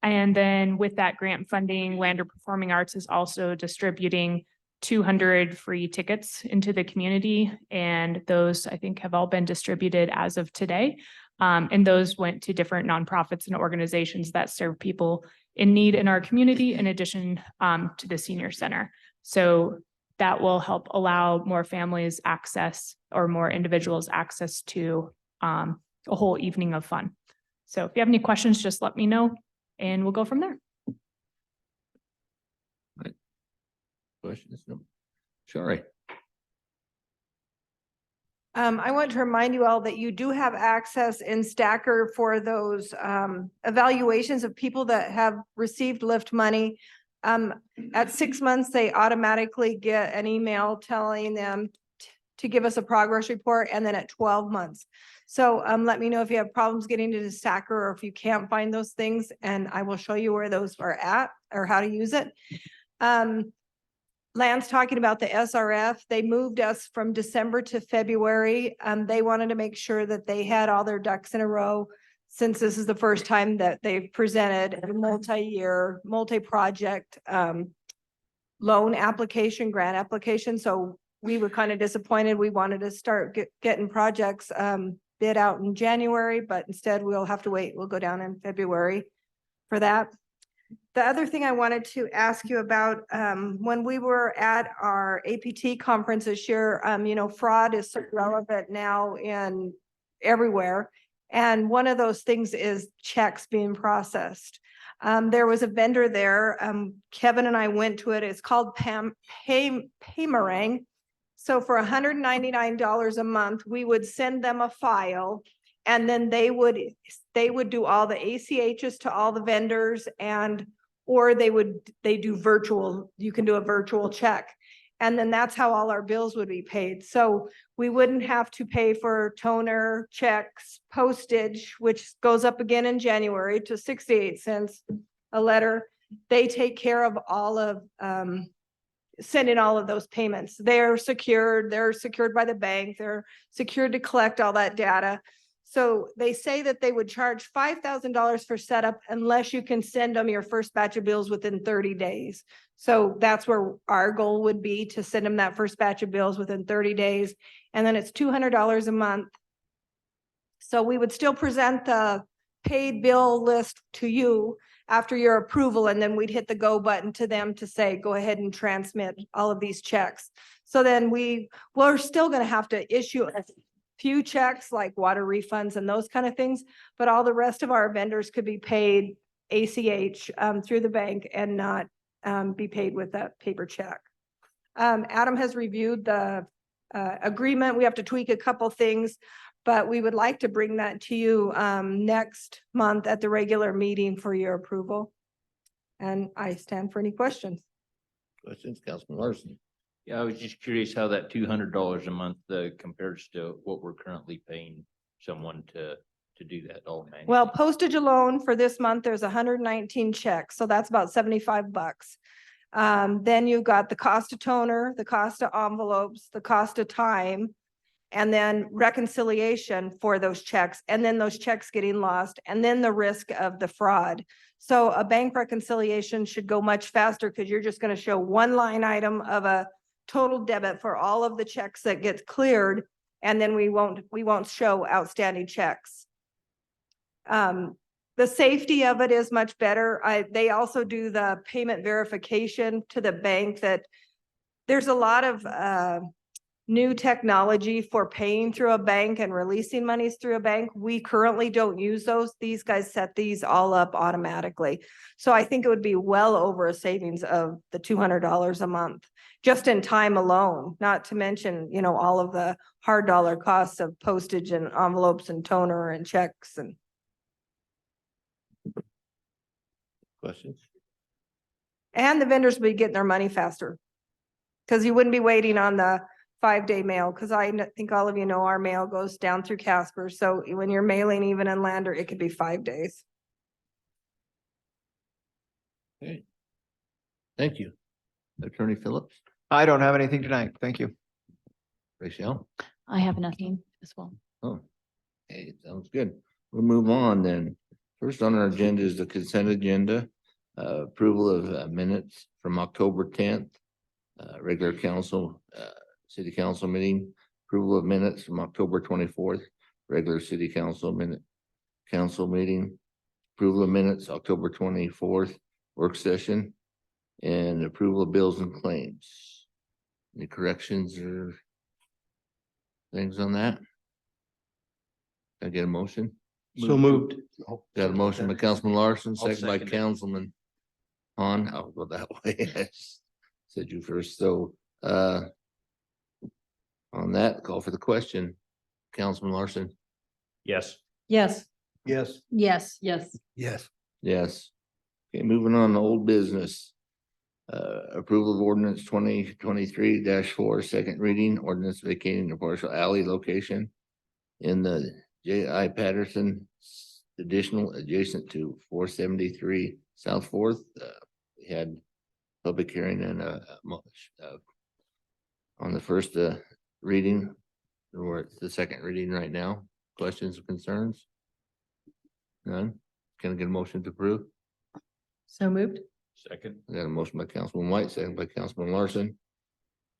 And then with that grant funding, Lander Performing Arts is also distributing 200 free tickets into the community. And those, I think, have all been distributed as of today. And those went to different nonprofits and organizations that serve people in need in our community, in addition to the senior center. So that will help allow more families access, or more individuals access to a whole evening of fun. So if you have any questions, just let me know and we'll go from there. Questions? No. Sorry. I want to remind you all that you do have access in Stacker for those evaluations of people that have received lift money. At 6 months, they automatically get an email telling them to give us a progress report, and then at 12 months. So let me know if you have problems getting to the Stacker, or if you can't find those things, and I will show you where those are at or how to use it. Lance talking about the SRF, they moved us from December to February. They wanted to make sure that they had all their ducks in a row, since this is the first time that they've presented a multi-year, multi-project loan application, grant application. So we were kind of disappointed. We wanted to start getting projects bid out in January, but instead we'll have to wait. We'll go down in February for that. The other thing I wanted to ask you about, when we were at our APT conference this year, fraud is so relevant now in everywhere. And one of those things is checks being processed. There was a vendor there. Kevin and I went to it. It's called Paymerang. So for $199 a month, we would send them a file, and then they would do all the ACHs to all the vendors, or they do virtual, you can do a virtual check. And then that's how all our bills would be paid. So we wouldn't have to pay for toner, checks, postage, which goes up again in January to 68 cents a letter. They take care of all of sending all of those payments. They're secured by the bank. They're secured to collect all that data. So they say that they would charge $5,000 for setup unless you can send them your first batch of bills within 30 days. So that's where our goal would be, to send them that first batch of bills within 30 days. And then it's $200 a month. So we would still present the paid bill list to you after your approval, and then we'd hit the go button to them to say, go ahead and transmit all of these checks. So then we're still gonna have to issue a few checks like water refunds and those kind of things, but all the rest of our vendors could be paid ACH through the bank and not be paid with a paper check. Adam has reviewed the agreement. We have to tweak a couple things, but we would like to bring that to you next month at the regular meeting for your approval. And I stand for any questions. Questions, Councilman Larson? Yeah, I was just curious how that $200 a month compares to what we're currently paying someone to do that all manually. Well, postage alone for this month, there's 119 checks, so that's about $75. Then you've got the cost of toner, the cost of envelopes, the cost of time, and then reconciliation for those checks, and then those checks getting lost, and then the risk of the fraud. So a bank reconciliation should go much faster because you're just going to show one line item of a total debit for all of the checks that gets cleared, and then we won't show outstanding checks. The safety of it is much better. They also do the payment verification to the bank. That there's a lot of new technology for paying through a bank and releasing monies through a bank. We currently don't use those. These guys set these all up automatically. So I think it would be well over a savings of the $200 a month, just in time alone, not to mention, you know, all of the hard dollar costs of postage and envelopes and toner and checks and. Questions? And the vendors will be getting their money faster. Because you wouldn't be waiting on the 5-day mail, because think all of you know our mail goes down through Casper. So when you're mailing even in Lander, it could be 5 days. Okay. Thank you. Attorney Phillips, I don't have anything tonight. Thank you. Rachel? I have nothing as well. Oh, okay, sounds good. We'll move on then. First on our agenda is the consent agenda. Approval of minutes from October 10th. Regular council, city council meeting. Approval of minutes from October 24th. Regular city council meeting. Approval of minutes, October 24th, work session. And approval of bills and claims. Any corrections or things on that? Can I get a motion? So moved. Got a motion by Councilman Larson, I'll second by second it. Councilman Hahn. I'll go that way. I said you first. So, on that, call for the question. Councilman Larson? Yes. Yes. Yes. Yes. Yes. Yes. Yes. Okay, moving on to old business. Approval of ordinance 2023-4, second reading, ordinance vacating the partial alley location in the J.I. Patterson additional adjacent to 473 South Fourth. We had public hearing and on the first reading. We're at the second reading right now. Questions or concerns? None? Can I get a motion to approve? So moved. Second. I got a motion by Councilman White, second by Councilman Larson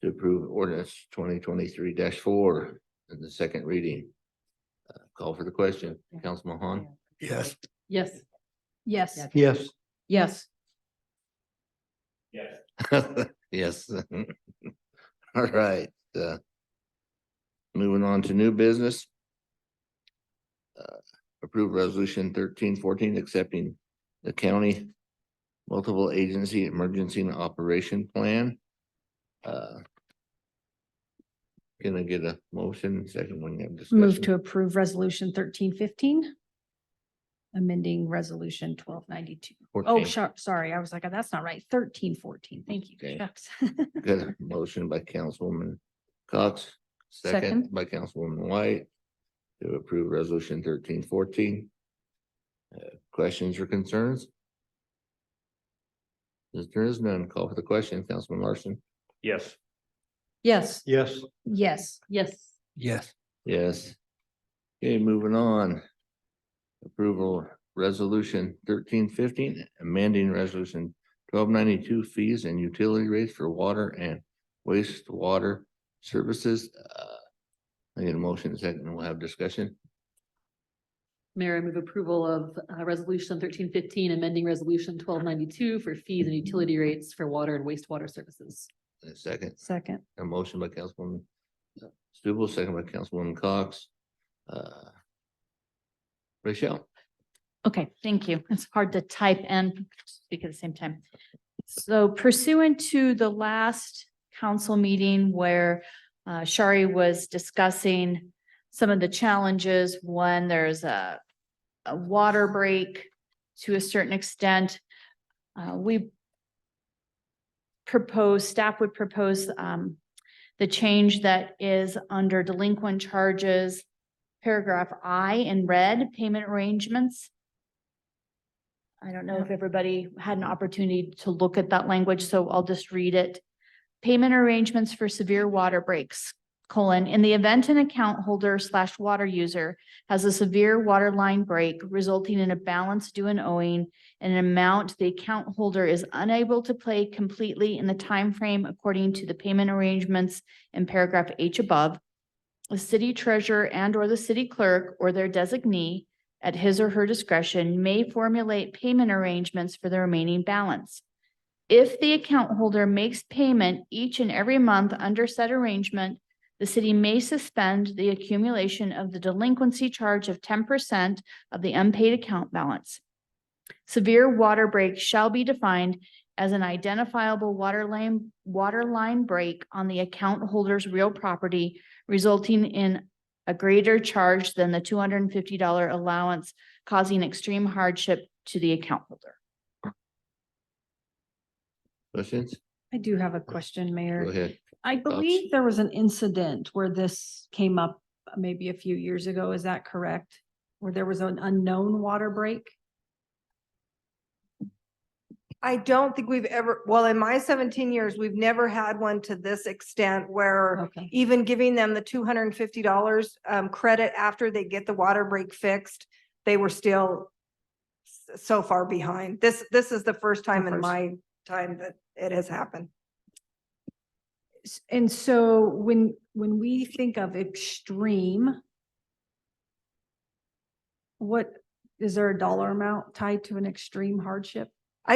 to approve ordinance 2023-4 in the second reading. Call for the question. Councilman Hahn? Yes. Yes. Yes. Yes. Yes. Yes. All right. Moving on to new business. Approve resolution 1314 accepting the county multiple agency emergency and operation plan. Can I get a motion? Second one, you have discussion. Move to approve resolution 1315. Amending resolution 1292. Oh, 14. sorry. I was like, that's not right. 1314. Thank you. Okay. Shucks. Got a motion by Councilwoman Cox, second Second. by Councilwoman White to approve resolution 1314. Questions or concerns? If there is none, call for the question. Councilman Larson? Yes. Yes. Yes. Yes. Yes. Yes. Yes. Okay, moving on. Approval resolution 1315, amending resolution 1292, fees and utility rates for water and wastewater services. I get a motion in a second, and we'll have discussion. Mayor, I move approval of resolution 1315, amending resolution 1292 for fees and utility rates for water and wastewater services. A second, Second. a motion by Councilwoman Stubble, second by Councilwoman Cox. Rachel. Okay, thank you. It's hard to type and speak at the same time. So pursuant to the last council meeting where Shari was discussing some of the challenges when there's a water break to a certain extent, we propose, staff would propose the change that is under delinquent charges, paragraph I in red, payment arrangements. I don't know if everybody had an opportunity to look at that language, so I'll just read it. Payment arrangements for severe water breaks, in the event an account holder / water user has a severe water line break resulting in a balance due and owing and an amount the account holder is unable to pay completely in the time frame according to the payment arrangements in paragraph H above, the city treasurer and or the city clerk or their designee at his or her discretion may formulate payment arrangements for the remaining balance. If the account holder makes payment each and every month under said arrangement, the city may suspend the accumulation of the delinquency charge of 10% of the unpaid account balance. Severe water break shall be defined as an identifiable water line break on the account holder's real property, resulting in a greater charge than the $250 allowance, causing extreme hardship to the account holder. Questions? I do have a question, Mayor. Go ahead. I believe there was an incident where this came up maybe a few years ago. Is that correct? Where there was an unknown water break? I don't think we've ever, well, in my 17 years, we've never had one to this extent where Okay. even giving them the $250 credit after they get the water break fixed, they were still so far behind. This is the first time in my time that it has happened. And so when we think of extreme, what, is there a dollar amount tied to an extreme hardship? we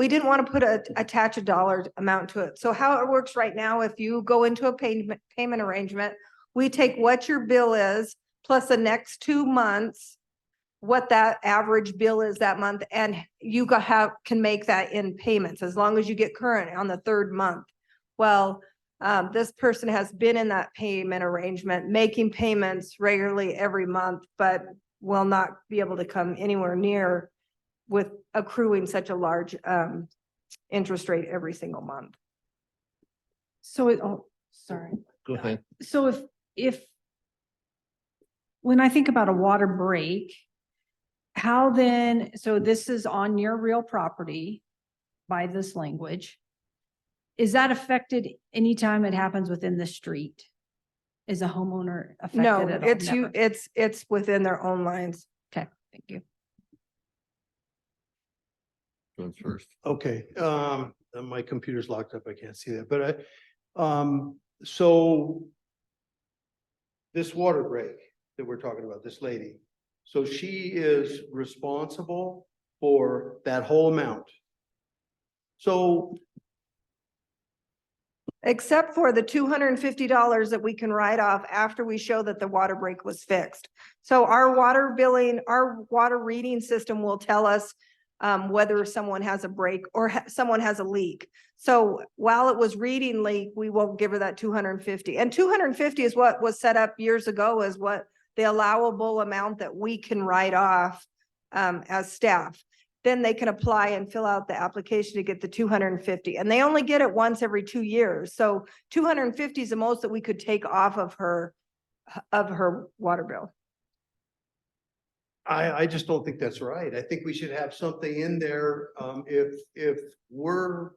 didn't want to attach a dollar amount to it. So how it works right now, if you go into a payment arrangement, we take what your bill is plus the next 2 months, what that average bill is that month, and you can make that in payments as long as you get current on the 3rd month. Well, this person has been in that payment arrangement, making payments regularly every month, but will not be able to come anywhere near with accruing such a large interest rate every single month. So sorry. Go ahead. So if when I think about a water break, how then, so this is on your real property by this language. Is that affected anytime it happens within the street? Is a homeowner affected No, at all? Never. it's within their own lines. Okay, thank you. Who's first? Okay, my computer's locked up. I can't see that, but so this water break that we're talking about, this lady, so she is responsible for that whole amount. So Except for the $250 that we can write off after we show that the water break was fixed. So our water billing, our water reading system will tell us whether someone has a break or someone has a leak. So while it was reading leak, we won't give her that 250. And 250 is what was set up years ago as what the allowable amount that we can write off as staff. Then they can apply and fill out the application to get the 250. And they only get it once every 2 years. So 250 is the most that we could take off of her water bill. I just don't think that's right. I think we should have something in there. If we're,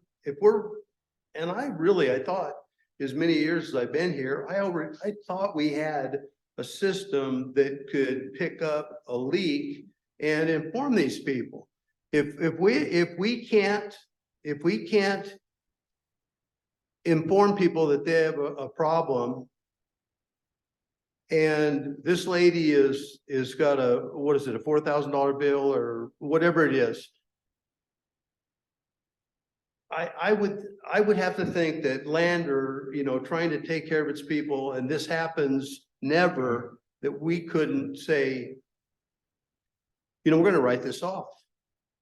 and I thought as many years as I've been here, I thought we had a system that could pick up a leak and inform these people. If we can't inform people that they have a problem, and this lady is got a, what is it, a $4,000 bill or whatever it is. I would have to think that Lander, trying to take care of its people, and this happens never, that we couldn't say, we're gonna write this off.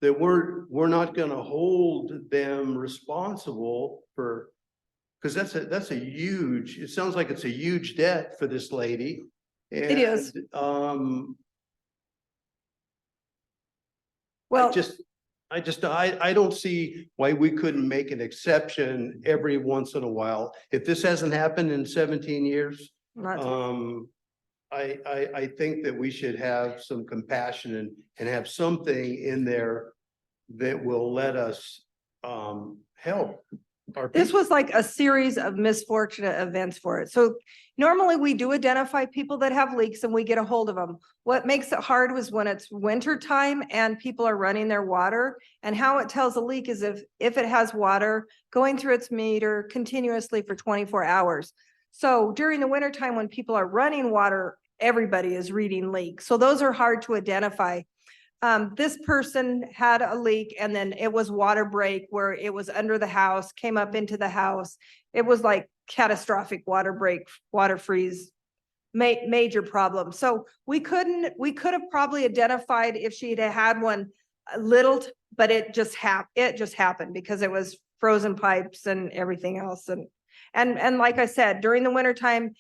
That we're not gonna hold them responsible for, because that's a huge, it sounds like it's a huge debt for this lady. It is. And, Well, I don't see why we couldn't make an exception every once in a while. If this hasn't happened in 17 years, I think that we should have some compassion and have something in there that will let us help. this was like a series of misfortunate events for it. So normally we do identify people that have leaks and we get a hold of them. What makes it hard was when it's winter time and people are running their water, and how it tells a leak is if it has water going through its meter continuously for 24 hours. So during the winter time when people are running water, everybody is reading leaks. So those are hard to identify. This person had a leak and then it was water break where it was under the house, came up into the house. It was like catastrophic water break, water freeze, major problem. So we could have probably identified if she'd had one a little, but it just happened because it was frozen pipes and everything else. And like I said, during the winter time,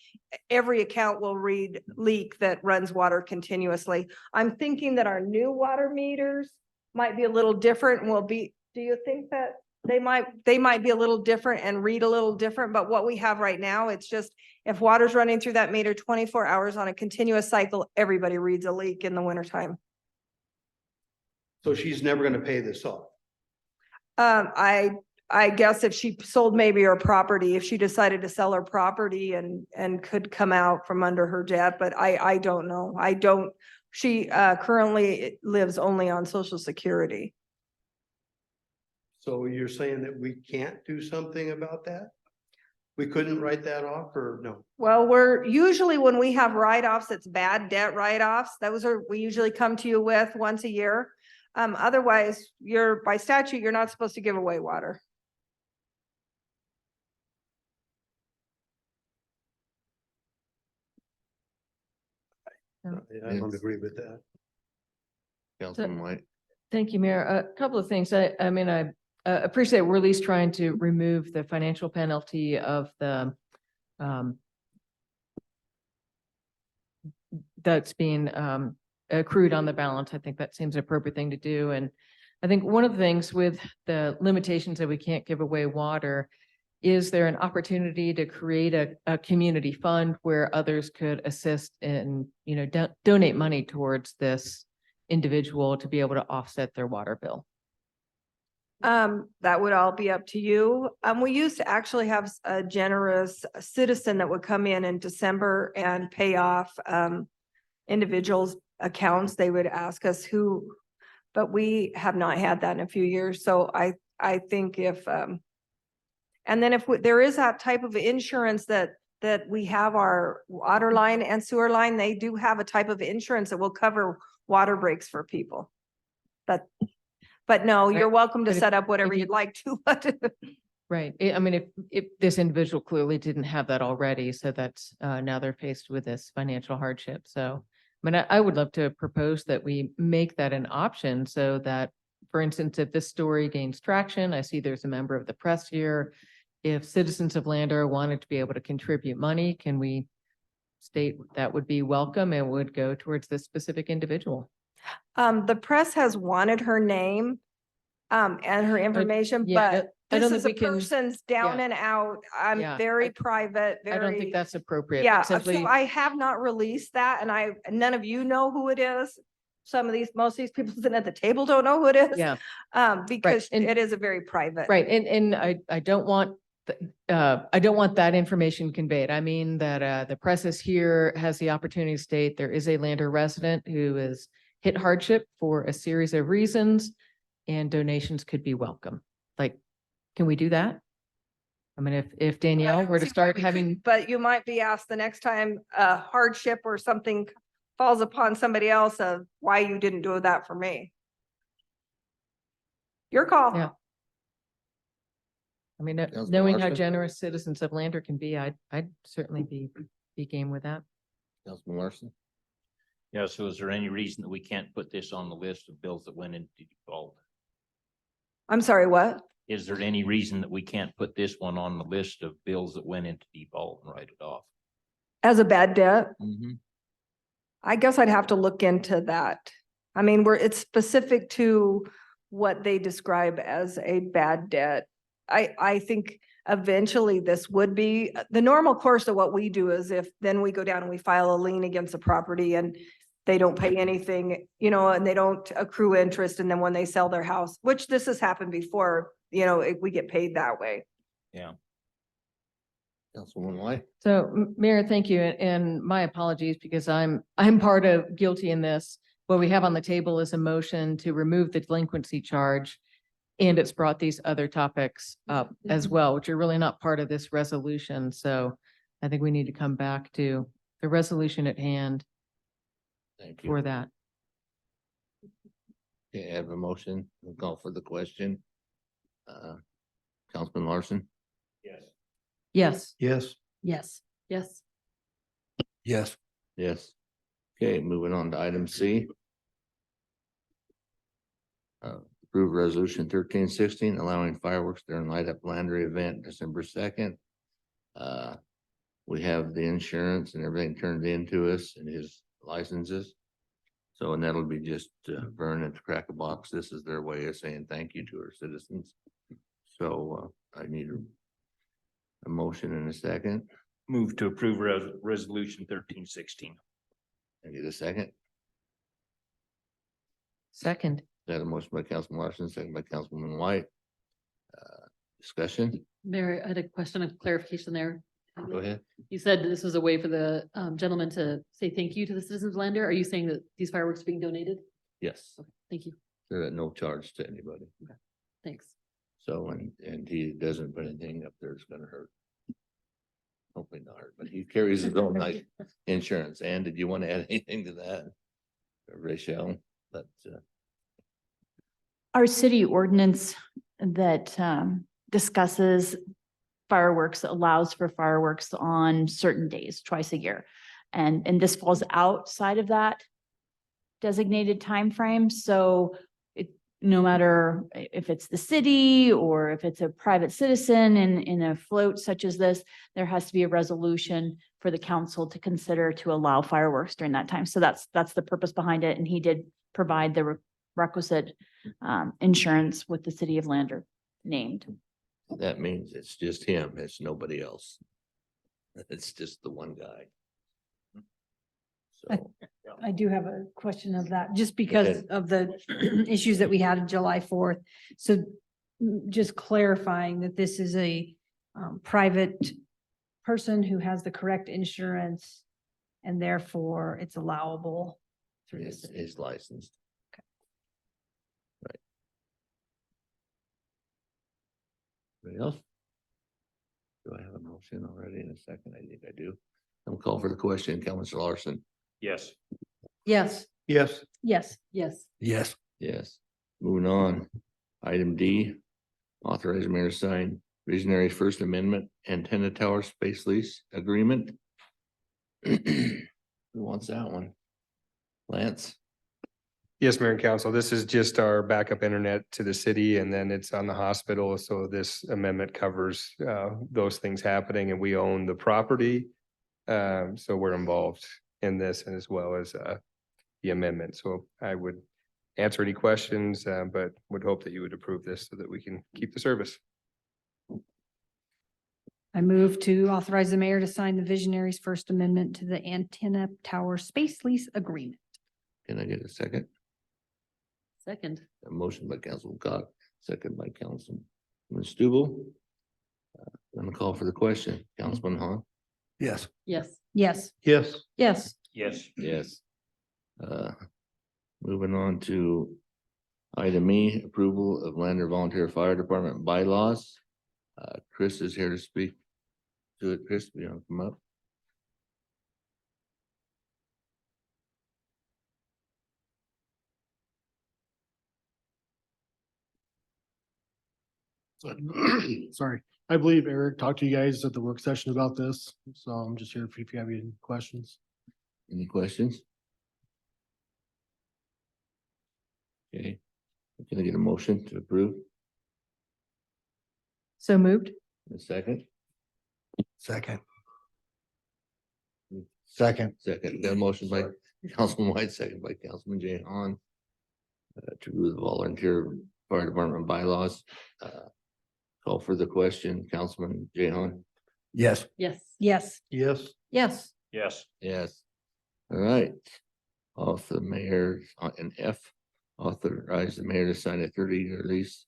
every account will read leak that runs water continuously. I'm thinking that our new water meters might be a little different and do you think that they might be a little different and read a little different? But what we have right now, it's just, if water's running through that meter 24 hours on a continuous cycle, everybody reads a leak in the wintertime. So she's never gonna pay this off. I guess if she sold maybe her property, if she decided to sell her property and could come out from under her debt, but I don't know. She currently lives only on Social Security. So you're saying that we can't do something about that? We couldn't write that off, or no? Well, we're usually, when we have write-offs, it's bad debt write-offs. We usually come to you with once a year. Otherwise, by statute, you're not supposed to give away water. I don't agree with that. Councilman White. Thank you, Mayor. A couple of things. I appreciate we're at least trying to remove the financial penalty of the that's being accrued on the balance. I think that seems an appropriate thing to do. And I think one of the things with the limitations that we can't give away water, is there an opportunity to create a community fund where others could assist and, donate money towards this individual to be able to offset their water bill? That would all be up to you. We used to actually have a generous citizen that would come in December and pay off individuals' accounts. They would ask us but we have not had that in a few years. So I think and then if there is that type of insurance that we have, our water line and sewer line, they do have a type of insurance that will cover water breaks for people. But no, you're welcome to set up whatever you'd like to. Right. If this individual clearly didn't have that already, so that's now they're faced with this financial hardship. So, I would love to propose that we make that an option so that, for instance, if this story gains traction, I see there's a member of the press here. If citizens of Lander wanted to be able to contribute money, can we state that would be welcome and would go towards this specific individual? The press has wanted her name and her information, but this is a person's down and out. I'm very private, I don't think that's appropriate. Yeah, so I have not released that, and none of you know who it is. Most of these people sitting at the table don't know who it is. Yeah. Because it is a very private. Right. And I don't want I don't want that information conveyed. I mean that the press here has the opportunity to state there is a Lander resident who is hit hardship for a series of reasons, and donations could be welcome. Like, can we do that? I mean, if Danielle were to start having, But you might be asked the next time a hardship or something falls upon somebody else of why you didn't do that for me. Your call. Yeah. I mean, Councilman knowing how Larson? generous citizens of Lander can be, I'd certainly be game with that. Councilman Larson? Yeah, so is there any reason that we can't put this on the list of bills that went into default? I'm sorry, what? Is there any reason that we can't put this one on the list of bills that went into default and write it off? As a bad debt? Mm-hmm. I guess I'd have to look into that. I mean, it's specific to what they describe as a bad debt. I think eventually this would be, the normal course of what we do is if then we go down and we file a lien against the property and they don't pay anything, and they don't accrue interest. And then when they sell their house, which this has happened before, we get paid that way. Yeah. Councilwoman White? So Mayor, thank you. And my apologies because I'm part of guilty in this. What we have on the table is a motion to remove the delinquency charge. And it's brought these other topics up as well, which are really not part of this resolution. So I think we need to come back to the resolution at hand Thank you. for that. Okay, I have a motion. We'll call for the question. Councilman Larson? Yes. Yes. Yes. Yes. Yes. Yes. Yes. Okay, moving on to item C. Approve resolution 1316 allowing fireworks during light up Landry event December 2nd. We have the insurance and everything turned into us and his licenses. So, and that'll be just Vernon to crack a box. This is their way of saying thank you to our citizens. So I need a motion in a second. Move to approve resolution 1316. I get a second. Second. Got a motion by Councilman Larson, second by Councilwoman White. Discussion, Mayor, I had a question of clarification there. go ahead. You said this was a way for the gentleman to say thank you to the citizens of Lander. Are you saying that these fireworks are being donated? Yes, Okay, thank you. they're at no charge to anybody. Thanks. So, and he doesn't put anything up there that's gonna hurt. Hopefully not hurt, but he carries his own nice insurance. And did you want to add anything to that? Rachel, but Our city ordinance that discusses fireworks allows for fireworks on certain days, twice a year. And this falls outside of that designated time frame. So no matter if it's the city or if it's a private citizen in a float such as this, there has to be a resolution for the council to consider to allow fireworks during that time. So that's the purpose behind it. And he did provide the requisite insurance with the city of Lander named. that means it's just him, it's nobody else. It's just the one guy. So, I do have a question of that, just because ahead. of the issues that we had on July 4th. So just clarifying that this is a private person who has the correct insurance and therefore it's allowable through the city. is licensed. Anybody else? Do I have a motion already in a second? I think I do. I'm call for the question, Councilor Larson. Yes. Yes. Yes. Yes. Yes. Yes. Yes. Moving on. Item D, authorize mayor to sign visionary First Amendment antenna tower space lease agreement. Who wants that one? Lance? Yes, Mayor and Council, this is just our backup internet to the city and then it's on the hospital. So this amendment covers those things happening and we own the property. So we're involved in this and as well as the amendment. So I would answer any questions, but would hope that you would approve this so that we can keep the service. I move to authorize the mayor to sign the Visionaries First Amendment to the antenna tower space lease agreement. Can I get a second? Second. A motion by Councilman Cox, second by Councilman Stubble. gonna call for the question. Councilman Hahn? Yes. Yes. Yes. Yes. Yes. Yes. Yes. Moving on to item E, approval of Lander Volunteer Fire Department bylaws. Chris is here to speak to it. Chris, you want to come up? Sorry, I believe Eric talked to you guys at the work session about this, so I'm just here if you have any questions. Any questions? Okay, can I get a motion to approve? So moved. A second? Second. Second. Got a motion by Councilman White, second by Councilman Jay Hahn. To approve the volunteer fire department bylaws. Call for the question, Councilman Jay Hahn. Yes. Yes. Yes. Yes. Yes. Yes. Yes. All right. Off the mayor and F, authorize the mayor to sign a 30-year lease.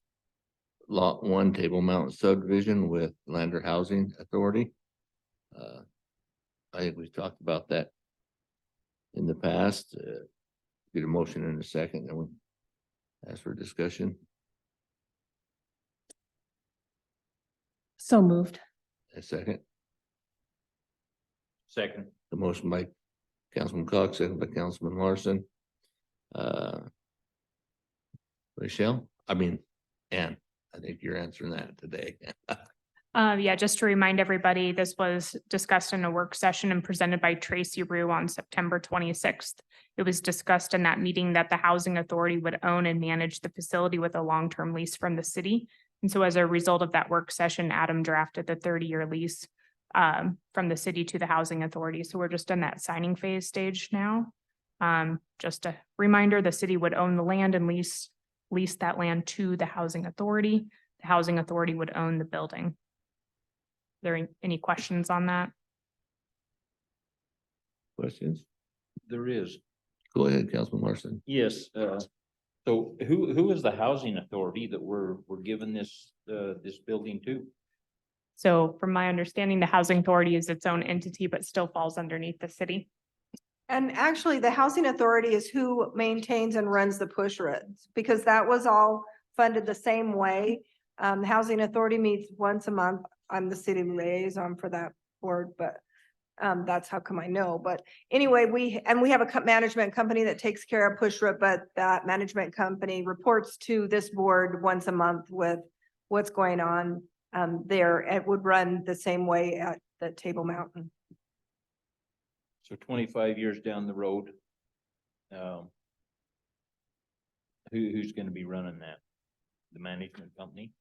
Lot 1 Table Mountain subdivision with Lander Housing Authority. I think we've talked about that in the past. Get a motion in a second, then we ask for discussion. So moved. A second. Second. The motion by Councilman Cox, second by Councilman Larson. Ann, I think you're answering that today. Yeah, just to remind everybody, this was discussed in a work session and presented by Tracy Rue on September 26th. It was discussed in that meeting that the housing authority would own and manage the facility with a long-term lease from the city. And so as a result of that work session, Adam drafted the 30-year lease from the city to the housing authority. So we're just in that signing phase stage now. Just a reminder, the city would own the land and lease that land to the housing authority. The housing authority would own the building. There any questions on that? Questions? There is. Go ahead, Councilman Larson. Yes, so who is the housing authority that we're giving this building to? So from my understanding, the housing authority is its own entity, but still falls underneath the city. And actually, the housing authority is who maintains and runs the push roads, because that was all funded the same way. The housing authority meets once a month. I'm the city liaison for that board, but that's how come I know. But anyway, we have a management company that takes care of push road, but that management company reports to this board once a month with what's going on there. It would run the same way at the Table Mountain. So 25 years down the road, who's gonna be running that? The management company?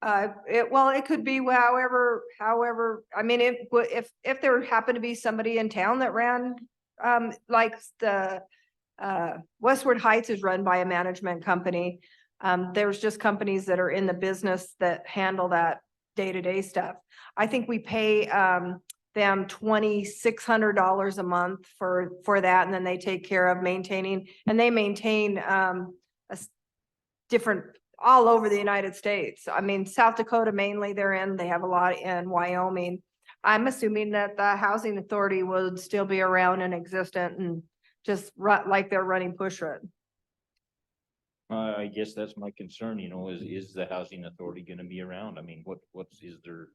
It could be however, I mean, if there happened to be somebody in town that ran, like the Westward Heights is run by a management company. There's just companies that are in the business that handle that day-to-day stuff. I think we pay them $2,600 a month for that, and then they take care of maintaining, and they maintain different all over the United States. I mean, South Dakota mainly they have a lot in Wyoming. I'm assuming that the housing authority would still be around and existent and just run like they're running push road. I guess that's my concern, is the housing authority gonna be around? I mean, is there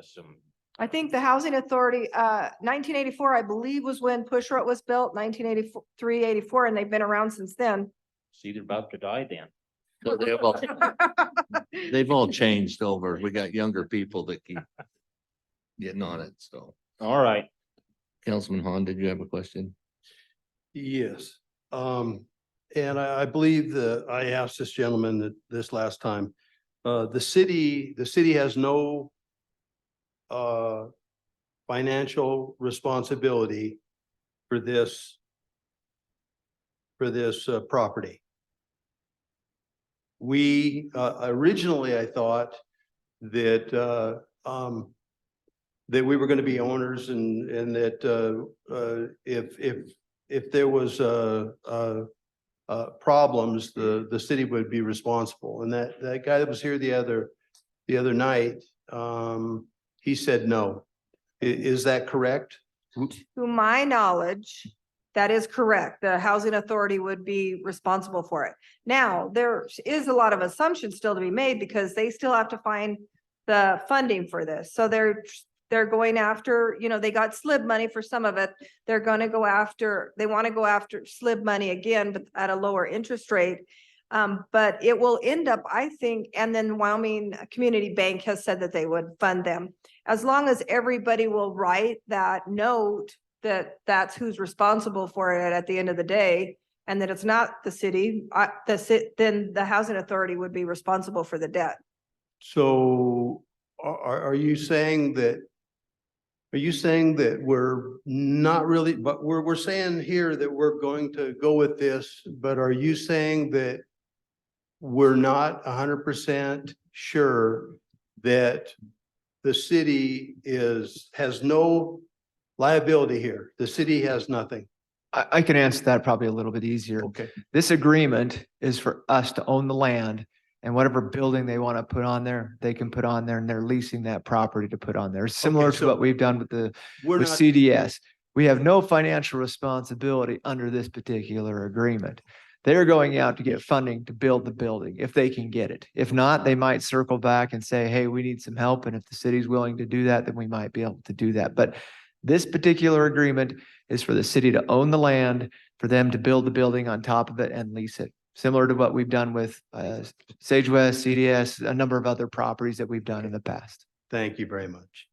some? I think the housing authority, 1984, I believe, was when push road was built, 1983, 84, and they've been around since then. See, they're about to die then. So they've all changed over. We got younger people that keep getting on it, so. All right. Councilman Hahn, did you have a question? Yes. And I believe I asked this gentleman this last time. The city has no financial responsibility for this property. We originally, I thought that that we were going to be owners and that if there was problems, the city would be responsible. And that guy that was here the other night he said no. Is that correct? To my knowledge, that is correct. The housing authority would be responsible for it. Now, there is a lot of assumptions still to be made because they still have to find the funding for this. So they're going after, they got SLIB money for some of it. They're going to go after, they want to go after SLIB money again, but at a lower interest rate. But it will end up, I think, and then Wyoming Community Bank has said that they would fund them. As long as everybody will write that note that that's who's responsible for it at the end of the day, and that it's not the city, then the housing authority would be responsible for the debt. So are you saying that? Are you saying that we're not really, but we're saying here that we're going to go with this, but are you saying that we're not 100% sure that the city has no liability here? The city has nothing. I can answer that probably a little bit easier. Okay. This agreement is for us to own the land, and whatever building they want to put on there, they can put on there, and they're leasing that property to put on there. Similar to what we've done with We're with not- CDS. We have no financial responsibility under this particular agreement. They're going out to get funding to build the building if they can get it. If not, they might circle back and say, hey, we need some help. And if the city's willing to do that, then we might be able to do that. But this particular agreement is for the city to own the land, for them to build the building on top of it and lease it. Similar to what we've done with Sage West, CDS, a number of other properties that we've done in the past. Thank you very much.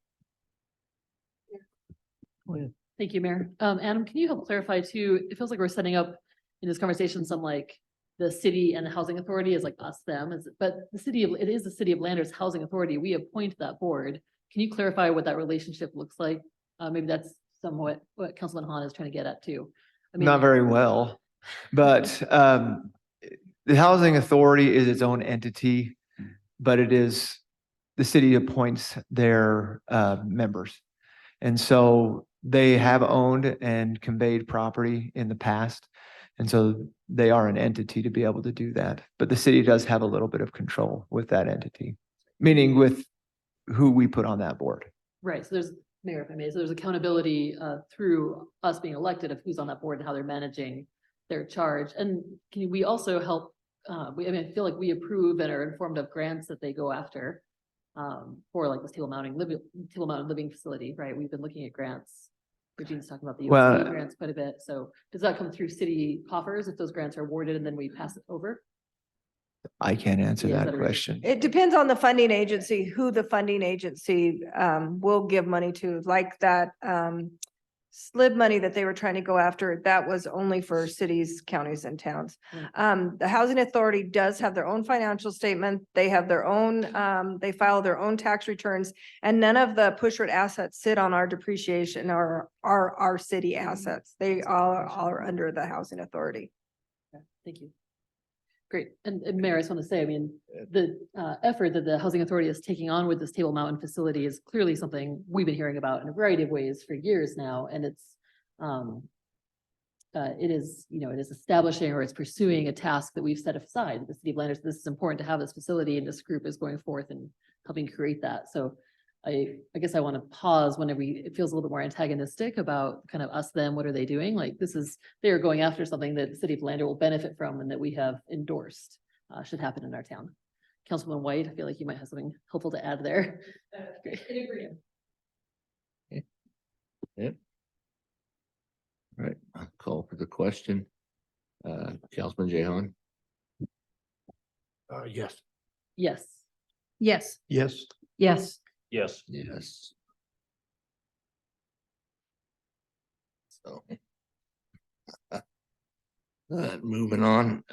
Thank you, Mayor. Adam, can you help clarify too? It feels like we're setting up in this conversation some like the city and the housing authority is like us, them, but it is the City of Landers Housing Authority. We appoint that board. Can you clarify what that relationship looks like? Maybe that's somewhat what Councilman Hahn is trying to get at too. I mean, Not very well, but the housing authority is its own entity, but it is, the city appoints their members. And so they have owned and conveyed property in the past. And so they are an entity to be able to do that. But the city does have a little bit of control with that entity, meaning with who we put on that board. right. So there's, Mayor, if I may, so there's accountability through us being elected of who's on that board and how they're managing their charge. And can we also help? I feel like we approve and are informed of grants that they go after for like this Table Mountain Living Facility, right? We've been looking at grants. Regine's talking about the USDA grants quite a bit. So does that come through city coffers if those grants are awarded and then we pass it over? I can't answer Yeah, that question. It depends on the funding agency, who the funding agency will give money to, like that SLIB money that they were trying to go after, that was only for cities, counties, and towns. The housing authority does have their own financial statement. They have their own, they file their own tax returns, and none of the push road assets sit on our depreciation or our city assets. They all are under the housing authority. Okay, thank you. Great. And Mayor, I just want to say, I mean, the effort that the Housing Authority is taking on with this Table Mountain facility is clearly something we've been hearing about in a variety of ways for years now. And it's, it is establishing or it's pursuing a task that we've set aside. The City of Landers, this is important to have this facility, and this group is going forth and helping create that. So I guess I want to pause whenever it feels a little bit more antagonistic about kind of us, them, what are they doing? Like they're going after something that the City of Lander will benefit from and that we have endorsed should happen in our town. Councilman White, I feel like you might have something helpful to add there. Great. Yep. All right, I'll call for the question. Councilman Jehan. Yes. Yes. Yes. Yes. Yes. Yes. Yes. So. Moving on.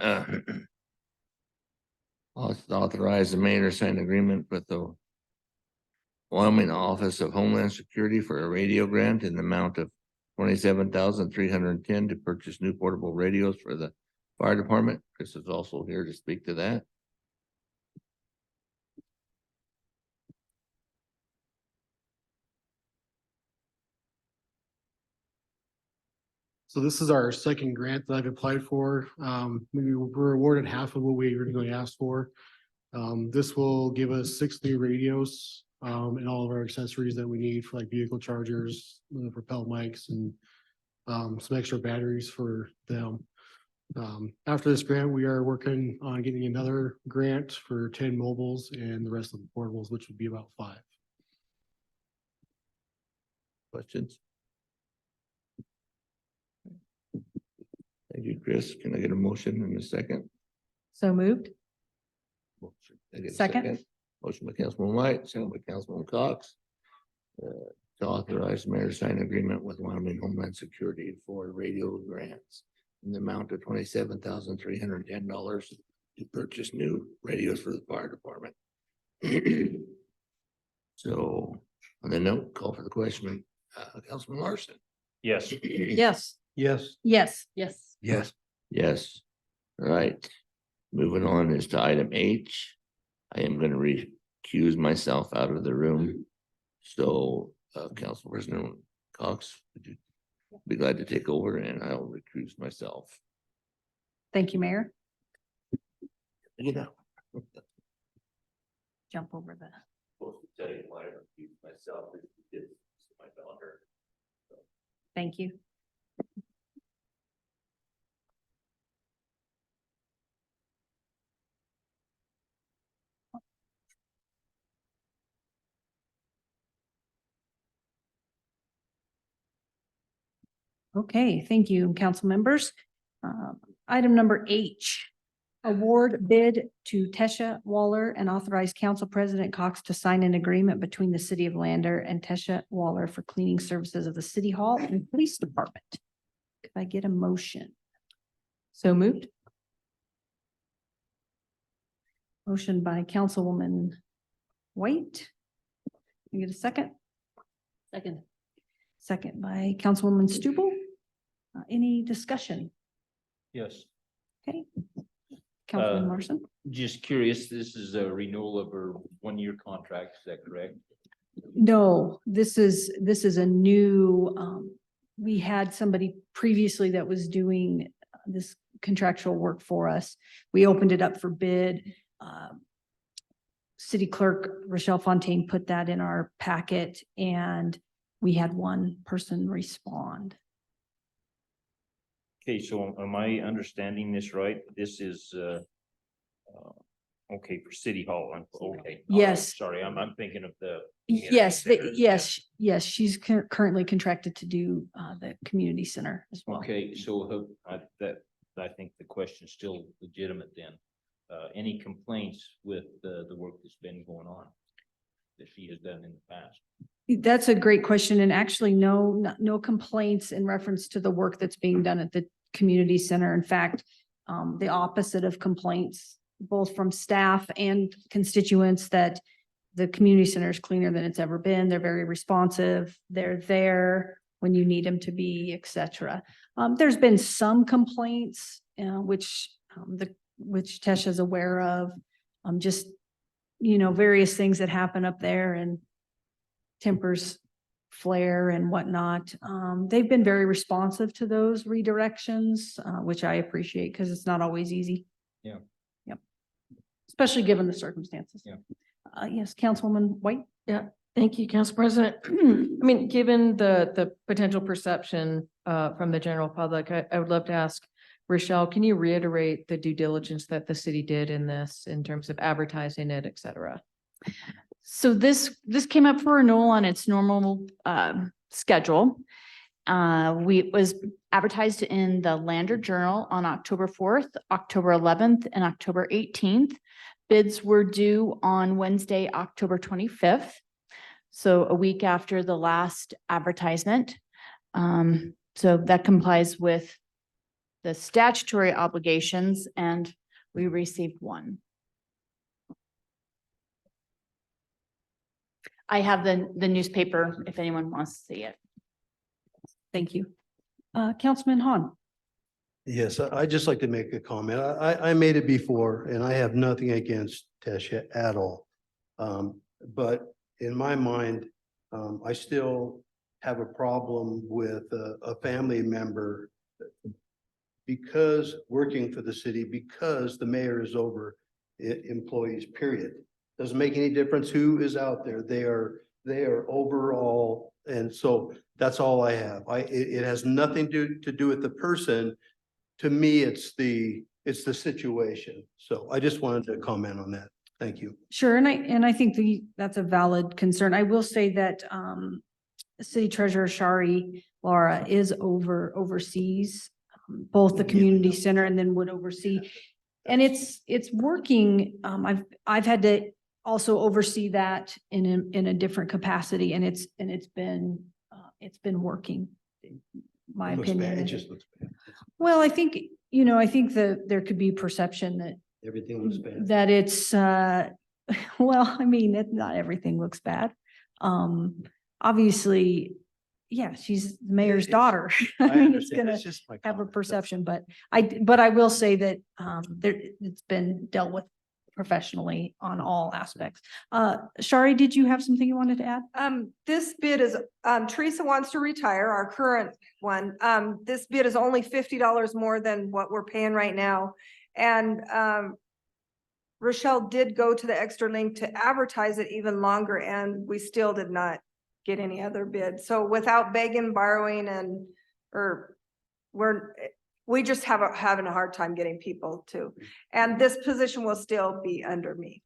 Authorize the mayor to sign agreement with the Wyoming Office of Homeland Security for a radio grant in the amount of $27,310 to purchase new portable radios for the fire department. Chris is also here to speak to that. So this is our second grant that I've applied for. We were awarded half of what we originally asked for. This will give us 6 new radios and all of our accessories that we need for like vehicle chargers, propel mics and some extra batteries for them. After this grant, we are working on getting another grant for 10 mobiles and the rest of the portables, which would be about 5. Questions? Thank you, Chris. Can I get a motion in a second? So moved. Motion. Can I get a Second. Motion by Councilman White, second by Councilman Cox. To authorize the mayor to sign an agreement with Wyoming Homeland Security for radio grants in the amount of $27,310 to purchase new radios for the fire department. So on the note, call for the question, Councilman Larson. Yes. Yes. Yes. Yes. Yes. Yes. Yes. All right. Moving on is to item H. I am going to recuse myself out of the room. So, Council President Cox, would you be glad to take over, and I'll recuse myself. Thank you, Mayor. You know. Jump over the. Supposed to tell you why I recuse myself. It's my daughter. Thank you. Okay, thank you, council members. Item number H, award bid to Tesha Waller and authorize Council President Cox to sign an agreement between the city of Lander and Tesha Waller for cleaning services of the city hall and police department. Could I get a motion? So moved. Motion by Councilwoman White. Can I get a second? Second. Second by Councilwoman Stupel. Any discussion? Yes. Okay. Councilman Uh, Larson? Just curious, this is a renewal of her 1-year contract, is that correct? No, this is a new, we had somebody previously that was doing this contractual work for us. We opened it up for bid. City Clerk Rochelle Fontaine put that in our packet and we had one person respond. Okay, so am I understanding this right? This is, okay, for City Hall, okay. All right, Yes. sorry, I'm thinking of the. Yes, Yeah. yes, she's currently contracted to do the community center as well. Okay, so I think the question's still legitimate then. Any complaints with the work that's been going on that she has done in the past? That's a great question. And actually, no complaints in reference to the work that's being done at the community center. In fact, the opposite of complaints, both from staff and constituents, that the community center is cleaner than it's ever been. They're very responsive. They're there when you need them to be, et cetera. There's been some complaints, which Tesha is aware of, just, various things that happen up there and tempers flare and whatnot. They've been very responsive to those redirections, which I appreciate because it's not always easy. Yeah. Yep. Especially given the circumstances. Yeah. Yes, Councilwoman White. Yeah, thank you, Council President. I mean, given the potential perception from the general public, I would love to ask Rochelle, can you reiterate the due diligence that the city did in this in terms of advertising it, et cetera? So this came up for renewal on its normal schedule. It was advertised in the Lander Journal on October 4th, October 11th, and October 18th. Bids were due on Wednesday, October 25th. So a week after the last advertisement. So that complies with the statutory obligations, and we received one. I have the newspaper if anyone wants to see it. Thank you. Councilman Hahn. Yes, I'd just like to make a comment. I made it before and I have nothing against Tesha at all. But in my mind, I still have a problem with a family member because working for the city, because the mayor is over employees, period. Doesn't make any difference who is out there. They are overall. And so that's all I have. It has nothing to do with the person. To me, it's the situation. So I just wanted to comment on that. Thank you. Sure, and I think that's a valid concern. I will say that City Treasurer Shari Laura is oversees both the community center and then would oversee. And it's working. I've had to also oversee that in a different capacity, and it's been working. My It looks bad. opinion. It just looks bad. Well, I think that there could be perception that Everything looks bad. that it's, well, I mean, not everything looks bad. Obviously, yeah, she's the mayor's daughter. I I mean, it's understand. gonna It's just my have a comment. perception, but I will say that, it's been dealt with professionally on all aspects. Shari, did you have something you wanted to add? This bid is, Teresa wants to retire, our current one. This bid is only $50 more than what we're paying right now. And, Rochelle did go to the extra link to advertise it even longer, and we still did not get any other bid. So without begging, borrowing, we just having a hard time getting people to, and this position will still be under me.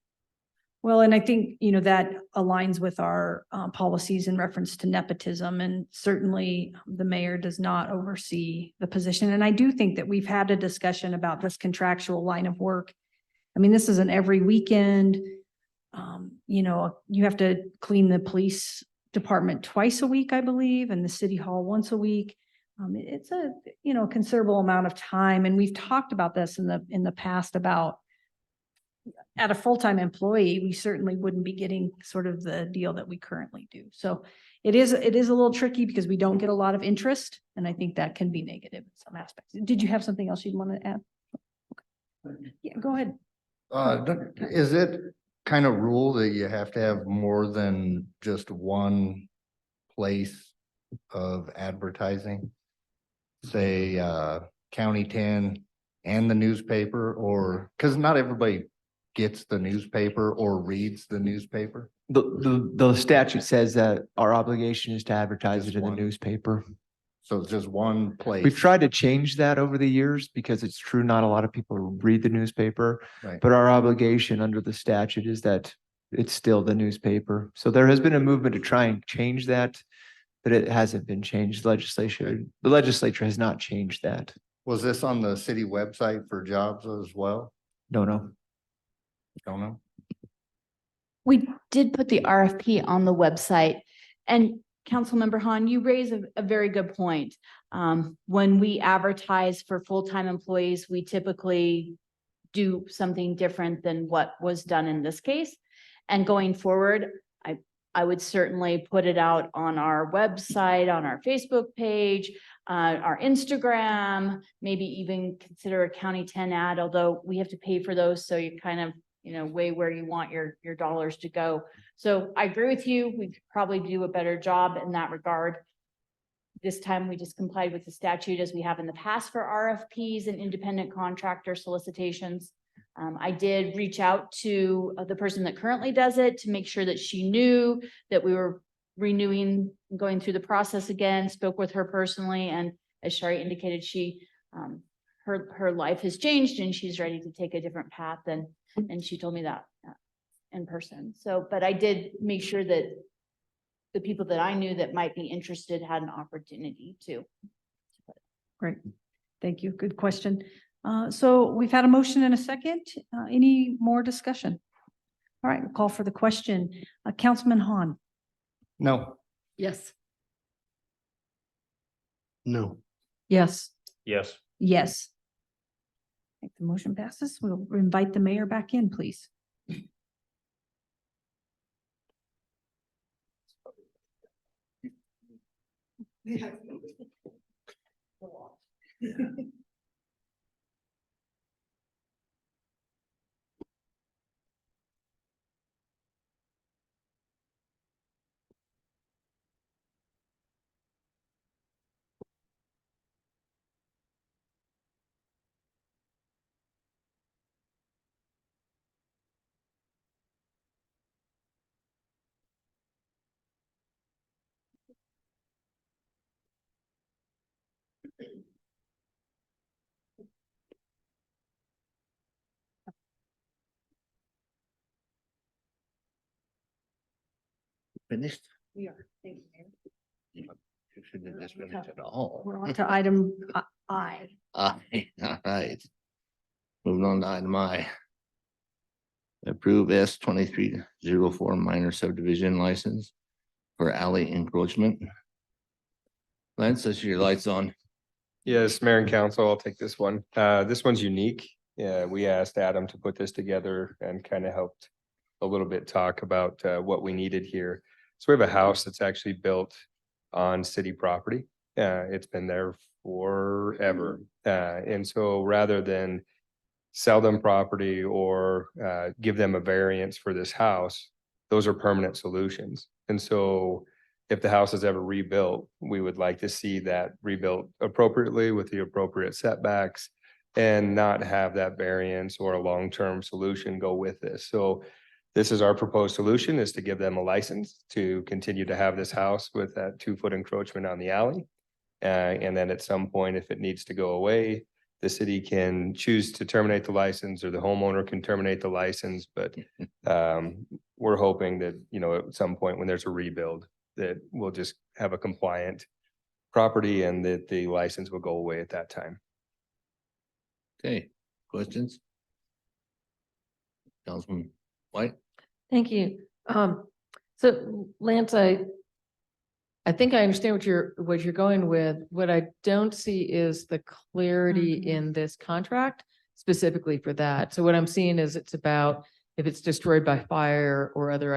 Well, and I think, that aligns with our policies in reference to nepotism, and certainly the mayor does not oversee the position. And I do think that we've had a discussion about this contractual line of work. I mean, this isn't every weekend. You have to clean the police department twice a week, I believe, and the city hall once a week. It's a, considerable amount of time. And we've talked about this in the past about at a full-time employee, we certainly wouldn't be getting sort of the deal that we currently do. So it is a little tricky because we don't get a lot of interest, and I think that can be negative in some aspects. Did you have something else you'd want to add? Yeah, go ahead. Is it kind of rule that you have to have more than just one place of advertising? Say, County 10 and the newspaper, or, because not everybody gets the newspaper or reads the newspaper? The statute says that our obligation is to advertise Just it in the one. newspaper. So it's just one place. We've tried to change that over the years because it's true, not a lot of people read the newspaper. Right. But our obligation under the statute is that it's still the newspaper. So there has been a movement to try and change that, but it hasn't been changed. The legislature has not changed that. Was this on the city website for jobs as well? No. Don't know. We did put the RFP on the website, and Councilmember Han, you raise a very good point. When we advertise for full-time employees, we typically do something different than what was done in this case. And going forward, I would certainly put it out on our website, on our Facebook page, our Instagram, maybe even consider a County 10 ad, although we have to pay for those. So you kind of, weigh where you want your dollars to go. So I agree with you. We could probably do a better job in that regard. This time we just complied with the statute as we have in the past for RFPs and independent contractor solicitations. I did reach out to the person that currently does it to make sure that she knew that we were renewing, going through the process again, spoke with her personally. And as Shari indicated, her life has changed and she's ready to take a different path. And she told me that in person. So, but I did make sure that the people that I knew that might be interested had an opportunity to. Great. Thank you. Good question. So we've had a motion and a second. Any more discussion? All right, we'll call for the question. Councilman Han. No. Yes. No. Yes. Yes. Yes. If the motion passes, we'll invite the mayor back in, please. Finished? We are. Thank you, Mayor. You should have just finished it all. We're on to item I. All right. Moving on to item I. Approve S 2304 minor subdivision license for alley encroachment. Lance, I see your lights on. Yes, Mayor and Council, I'll take this one. This one's unique. Yeah, we asked Adam to put this together and kind of helped a little bit talk about what we needed here. So we have a house that's actually built on city property. It's been there forever. And so rather than sell them property or give them a variance for this house, those are permanent solutions. And so if the house is ever rebuilt, we would like to see that rebuilt appropriately with the appropriate setbacks and not have that variance or a long-term solution go with this. So this is our proposed solution, is to give them a license to continue to have this house with that 2-foot encroachment on the alley. And then at some point, if it needs to go away, the city can choose to terminate the license or the homeowner can terminate the license. But we're hoping that, you know, at some point when there's a rebuild, that we'll just have a compliant property and that the license will go away at that time. Okay, questions? Councilman White? Thank you. So Lance, I think I understand what you're going with. What I don't see is the clarity in this contract specifically for that. So what I'm seeing is it's about if it's destroyed by fire or other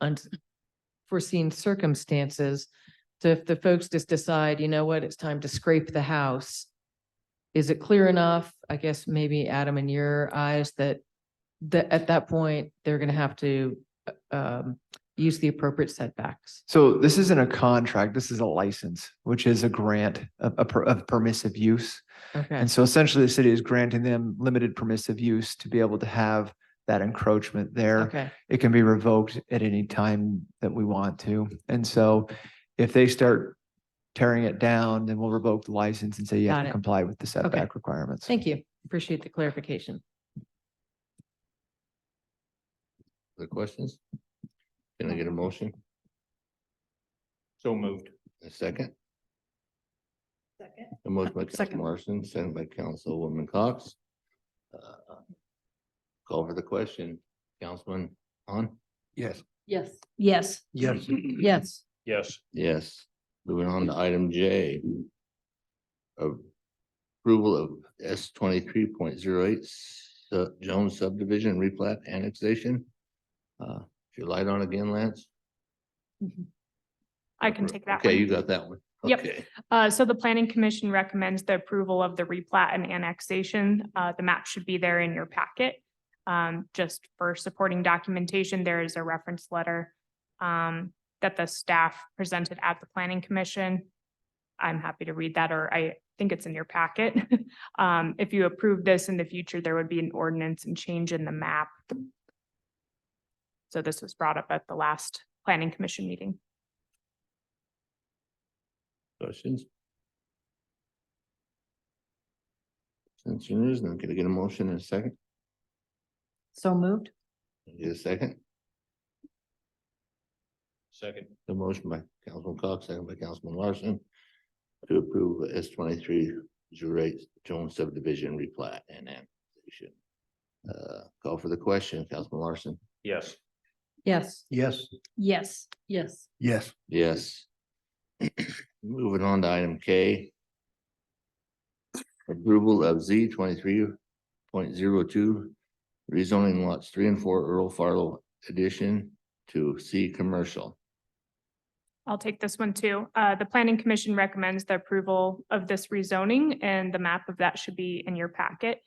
unforeseen circumstances. So if the folks just decide, you know what, it's time to scrape the house, is it clear enough? I guess maybe Adam, in your eyes, that at that point, they're going to have to use the appropriate setbacks. So this isn't a contract, this is a license, which is a grant of permissive use. Okay. And so essentially the city is granting them limited permissive use to be able to have that encroachment there. Okay. It can be revoked at any time that we want to. And so if they start tearing it down, then we'll revoke the license and say you have Got to it. comply with the setback requirements. Thank you. Appreciate the clarification. Other questions? Can I get a motion? So moved. A second? Second. A motion by Second. Councilman Larson, second by Councilwoman Cox. Call for the question. Councilman Han? Yes. Yes. Yes. Yes. Yes. Yes. Yes. Moving on to item J. Approval of S 23.08 Jones subdivision replat annexation. Is your light on again, Lance? I can take that Okay, one. you got that one. Yep. Okay. So the planning commission recommends the approval of the replat and annexation. The map should be there in your packet. Just for supporting documentation, there is a reference letter that the staff presented at the planning commission. I'm happy to read that, or I think it's in your packet. If you approve this in the future, there would be an ordinance and change in the map. So this was brought up at the last planning commission meeting. Questions? Since there is none, can I get a motion in a second? So moved. Get a second? Second. The motion by Councilman Cox, second by Councilman Larson to approve S 2308 Jones subdivision replat and annexation. Call for the question, Councilman Larson. Yes. Yes. Yes. Yes. Yes. Yes. Yes. Moving on to item K. Approval of Z 23.02 rezoning lots 3 and 4 Earl Farlow addition to C commercial. I'll take this one too. The planning commission recommends the approval of this rezoning, and the map of that should be in your packet,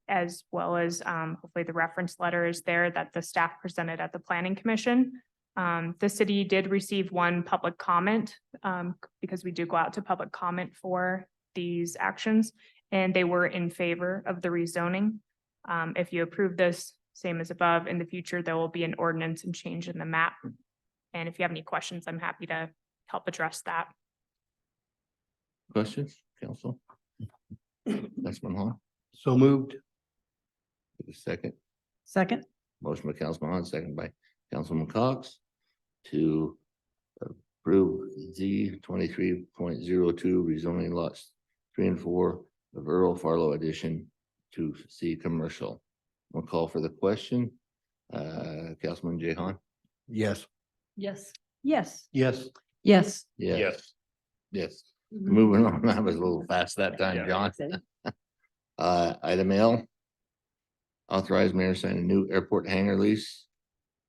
as well as hopefully the reference letter is there that the staff presented at the planning commission. The city did receive one public comment because we do go out to public comment for these actions, and they were in favor of the rezoning. If you approve this, same as above, in the future, there will be an ordinance and change in the map. And if you have any questions, I'm happy to help address that. Questions, council? Councilman Hahn, So moved. take a second. Second. Motion by Councilman Hahn, second by Councilman Cox to approve Z 23.02 rezoning lots 3 and 4 of Earl Farlow addition to C commercial. We'll call for the question. Councilman Jehan? Yes. Yes. Yes. Yes. Yes. Yes. Yes. Moving on, I was a little fast that time, John. Item L. Authorize mayor to sign a new airport hangar lease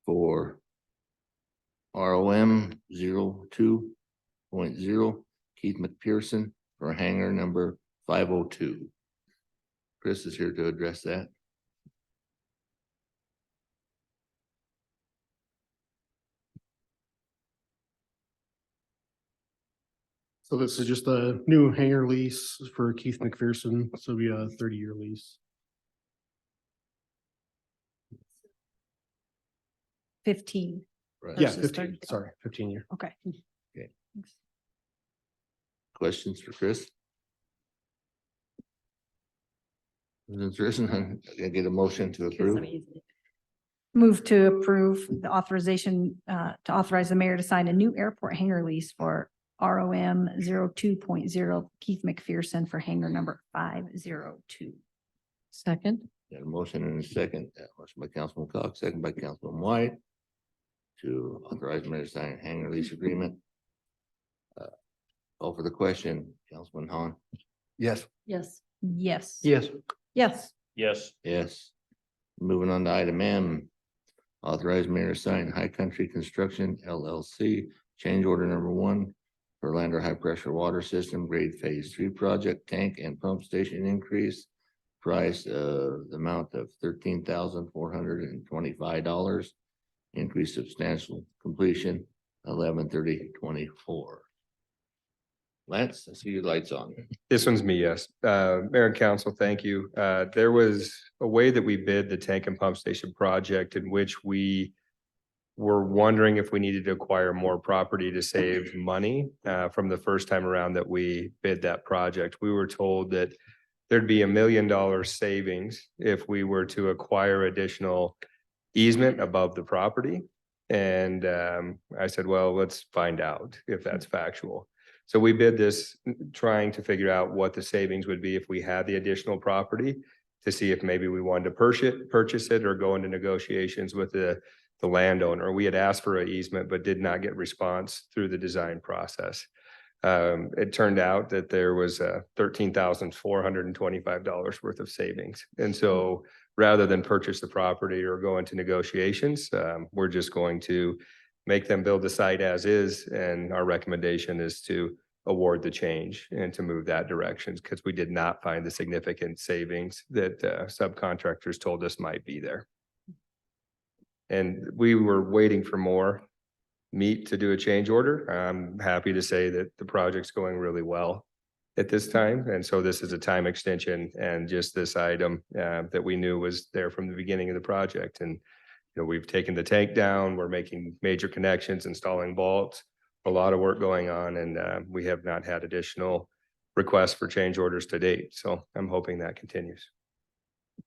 for ROM 02.0 Keith McPherson for hangar number 502. Chris is here to address that. So this is just a new hangar lease for Keith McPherson. So it'll be a 30-year lease. 15. Right. Yeah, versus 15, 30. sorry, 15-year. Okay. Questions for Chris? I get a motion to approve. Move to approve the authorization to authorize the mayor to sign a new airport hangar lease for ROM 02.0 Keith McPherson for hangar number 502. Second. Got a motion and a second. Motion by Councilman Cox, second by Councilman White to authorize mayor to sign a hangar lease agreement. Call for the question, Councilman Hahn. Yes. Yes. Yes. Yes. Yes. Yes. Yes. Moving on to item M. Authorize mayor to sign High Country Construction LLC change order number 1 for Lander High Pressure Water System Grade Phase 3 project tank and pump station increase. Price of the amount of $13,425. Increase substantial completion 11/30/24. Lance, I see your lights on. This one's me, yes. Mayor and council, thank you. There was a way that we bid the tank and pump station project in which we were wondering if we needed to acquire more property to save money. From the first time around that we bid that project, we were told that there'd be $1 million savings if we were to acquire additional easement above the property. And I said, well, let's find out if that's factual. So we bid this trying to figure out what the savings would be if we had the additional property to see if maybe we wanted to purchase it or go into negotiations with the landowner. We had asked for an easement, but did not get response through the design process. It turned out that there was $13,425 worth of savings. And so rather than purchase the property or go into negotiations, we're just going to make them build the site as is. And our recommendation is to award the change and to move that direction because we did not find the significant savings that subcontractors told us might be there. And we were waiting for more meat to do a change order. I'm happy to say that the project's going really well at this time. And so this is a time extension and just this item that we knew was there from the beginning of the project. And we've taken the tank down, we're making major connections, installing vaults, a lot of work going on, and we have not had additional requests for change orders to date. So I'm hoping that continues.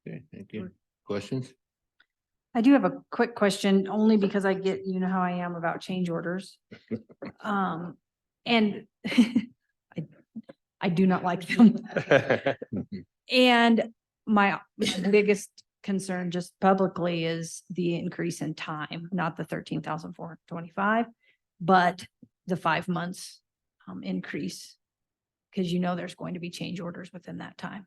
Okay, thank you. Questions? I do have a quick question, only because I get, you know how I am about change orders. And I do not like them. And my biggest concern just publicly is the increase in time, not the 13,425, but the 5 months increase. Because there's going to be change orders within that time.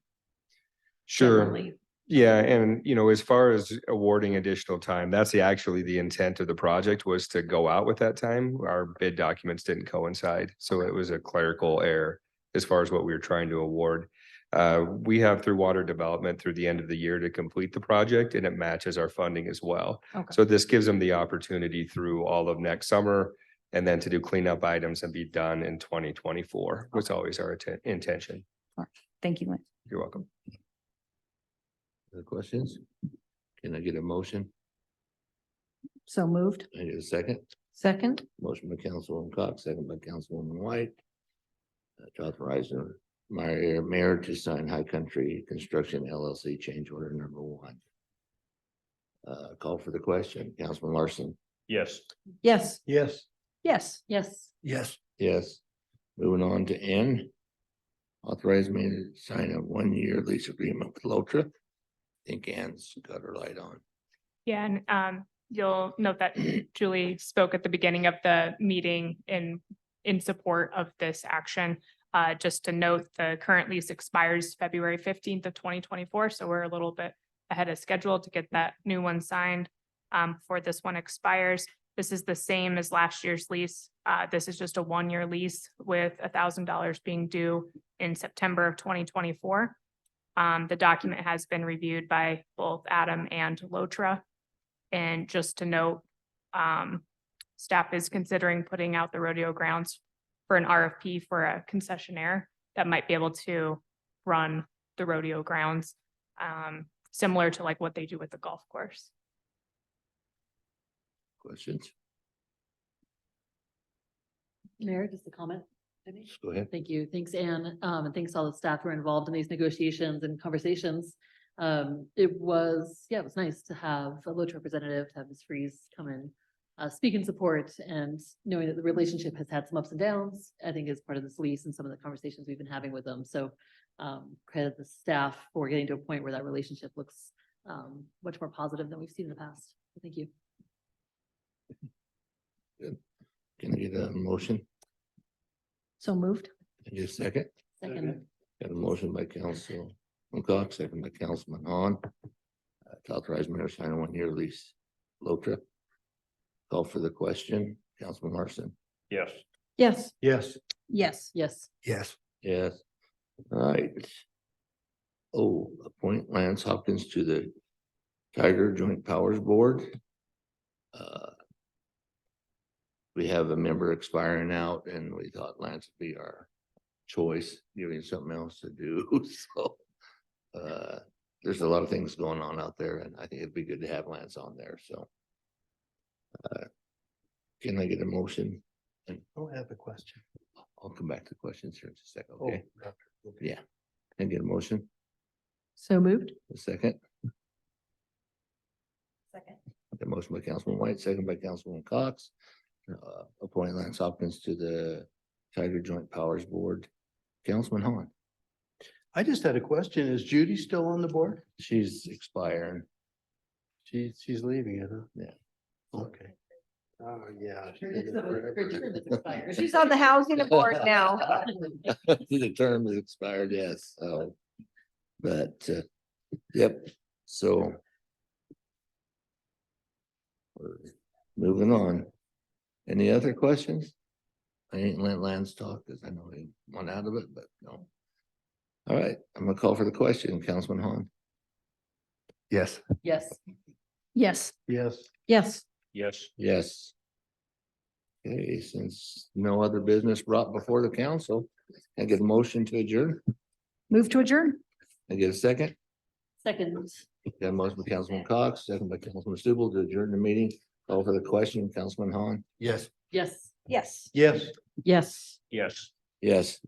Sure. Generally. Yeah, and as far as awarding additional time, that's actually the intent of the project was to go out with that time. Our bid documents didn't coincide, so it was a clerical error as far as what we were trying to award. We have through water development through the end of the year to complete the project, and it matches our funding as well. Okay. So this gives them the opportunity through all of next summer and then to do cleanup items and be done in 2024, was always our intention. Thank you, Lynn. You're welcome. Other questions? Can I get a motion? So moved. I get a second. Second. Motion by Councilwoman Cox, second by Councilwoman White. To authorize the mayor to sign High Country Construction LLC change order number 1. Call for the question. Councilman Larson. Yes. Yes. Yes. Yes. Yes. Yes. Yes. Moving on to N. Authorize me to sign a one-year lease agreement with Lotra. I think Ann's got her light on. Yeah, and you'll note that Julie spoke at the beginning of the meeting in support of this action. Just to note, the current lease expires February 15th of 2024, so we're a little bit ahead of schedule to get that new one signed before this one expires. This is the same as last year's lease. This is just a one-year lease with $1,000 being due in September of 2024. The document has been reviewed by both Adam and Lotra. And just to note, staff is considering putting out the rodeo grounds for an RFP for a concessionaire that might be able to run the rodeo grounds, similar to like what they do with the golf course. Questions? Mayor, just a comment. Go ahead. Thank you. Thanks, Anne. And thanks to all the staff who are involved in these negotiations and conversations. It was nice to have a Lotra representative, to have Ms. Freeze come in, speak in support, and knowing that the relationship has had some ups and downs, I think is part of this lease and some of the conversations we've been having with them. So credit the staff for getting to a point where that relationship looks much more positive than we've seen in the past. So thank you. Good. Can I get a motion? So moved. Can I get a second? Second. Got a motion by Councilman Cox, second by Councilman Hahn. To authorize mayor to sign a one-year lease. Lotra. Call for the question. Councilman Larson. Yes. Yes. Yes. Yes. Yes. Yes. Yes. All right. Oh, appoint Lance Hopkins to the Tiger Joint Powers Board. We have a member expiring out and we thought Lance would be our choice, giving something else to do. So there's a lot of things going on out there and I think it'd be good to have Lance on there. So can I get a motion? And I have a question. I'll come back to questions here in a second. Oh, Okay. Yeah. Can I get a motion? So moved. A second. Second. The motion by Councilman White, second by Councilman Cox. Appoint Lance Hopkins to the Tiger Joint Powers Board. Councilman Hahn. I just had a question. Is Judy still on the board? She's expiring. She's leaving it, huh? Yeah. Okay. Oh, yeah. She's on the housing board now. The term is expired, yes, so. But, yep, so. We're moving on. Any other questions? I ain't let Lance talk because I know he went out of it, but no. All right, I'm gonna call for the question, Councilman Hahn. Yes. Yes. Yes. Yes. Yes. Yes. Yes. Okay, since no other business brought before the council, I get a motion to adjourn. Move to adjourn. I get a second. Second. Got a motion by Councilman Cox, second by Councilman Stubble to adjourn the meeting. Call for the question, Councilman Hahn. Yes. Yes. Yes. Yes. Yes. Yes. Yes.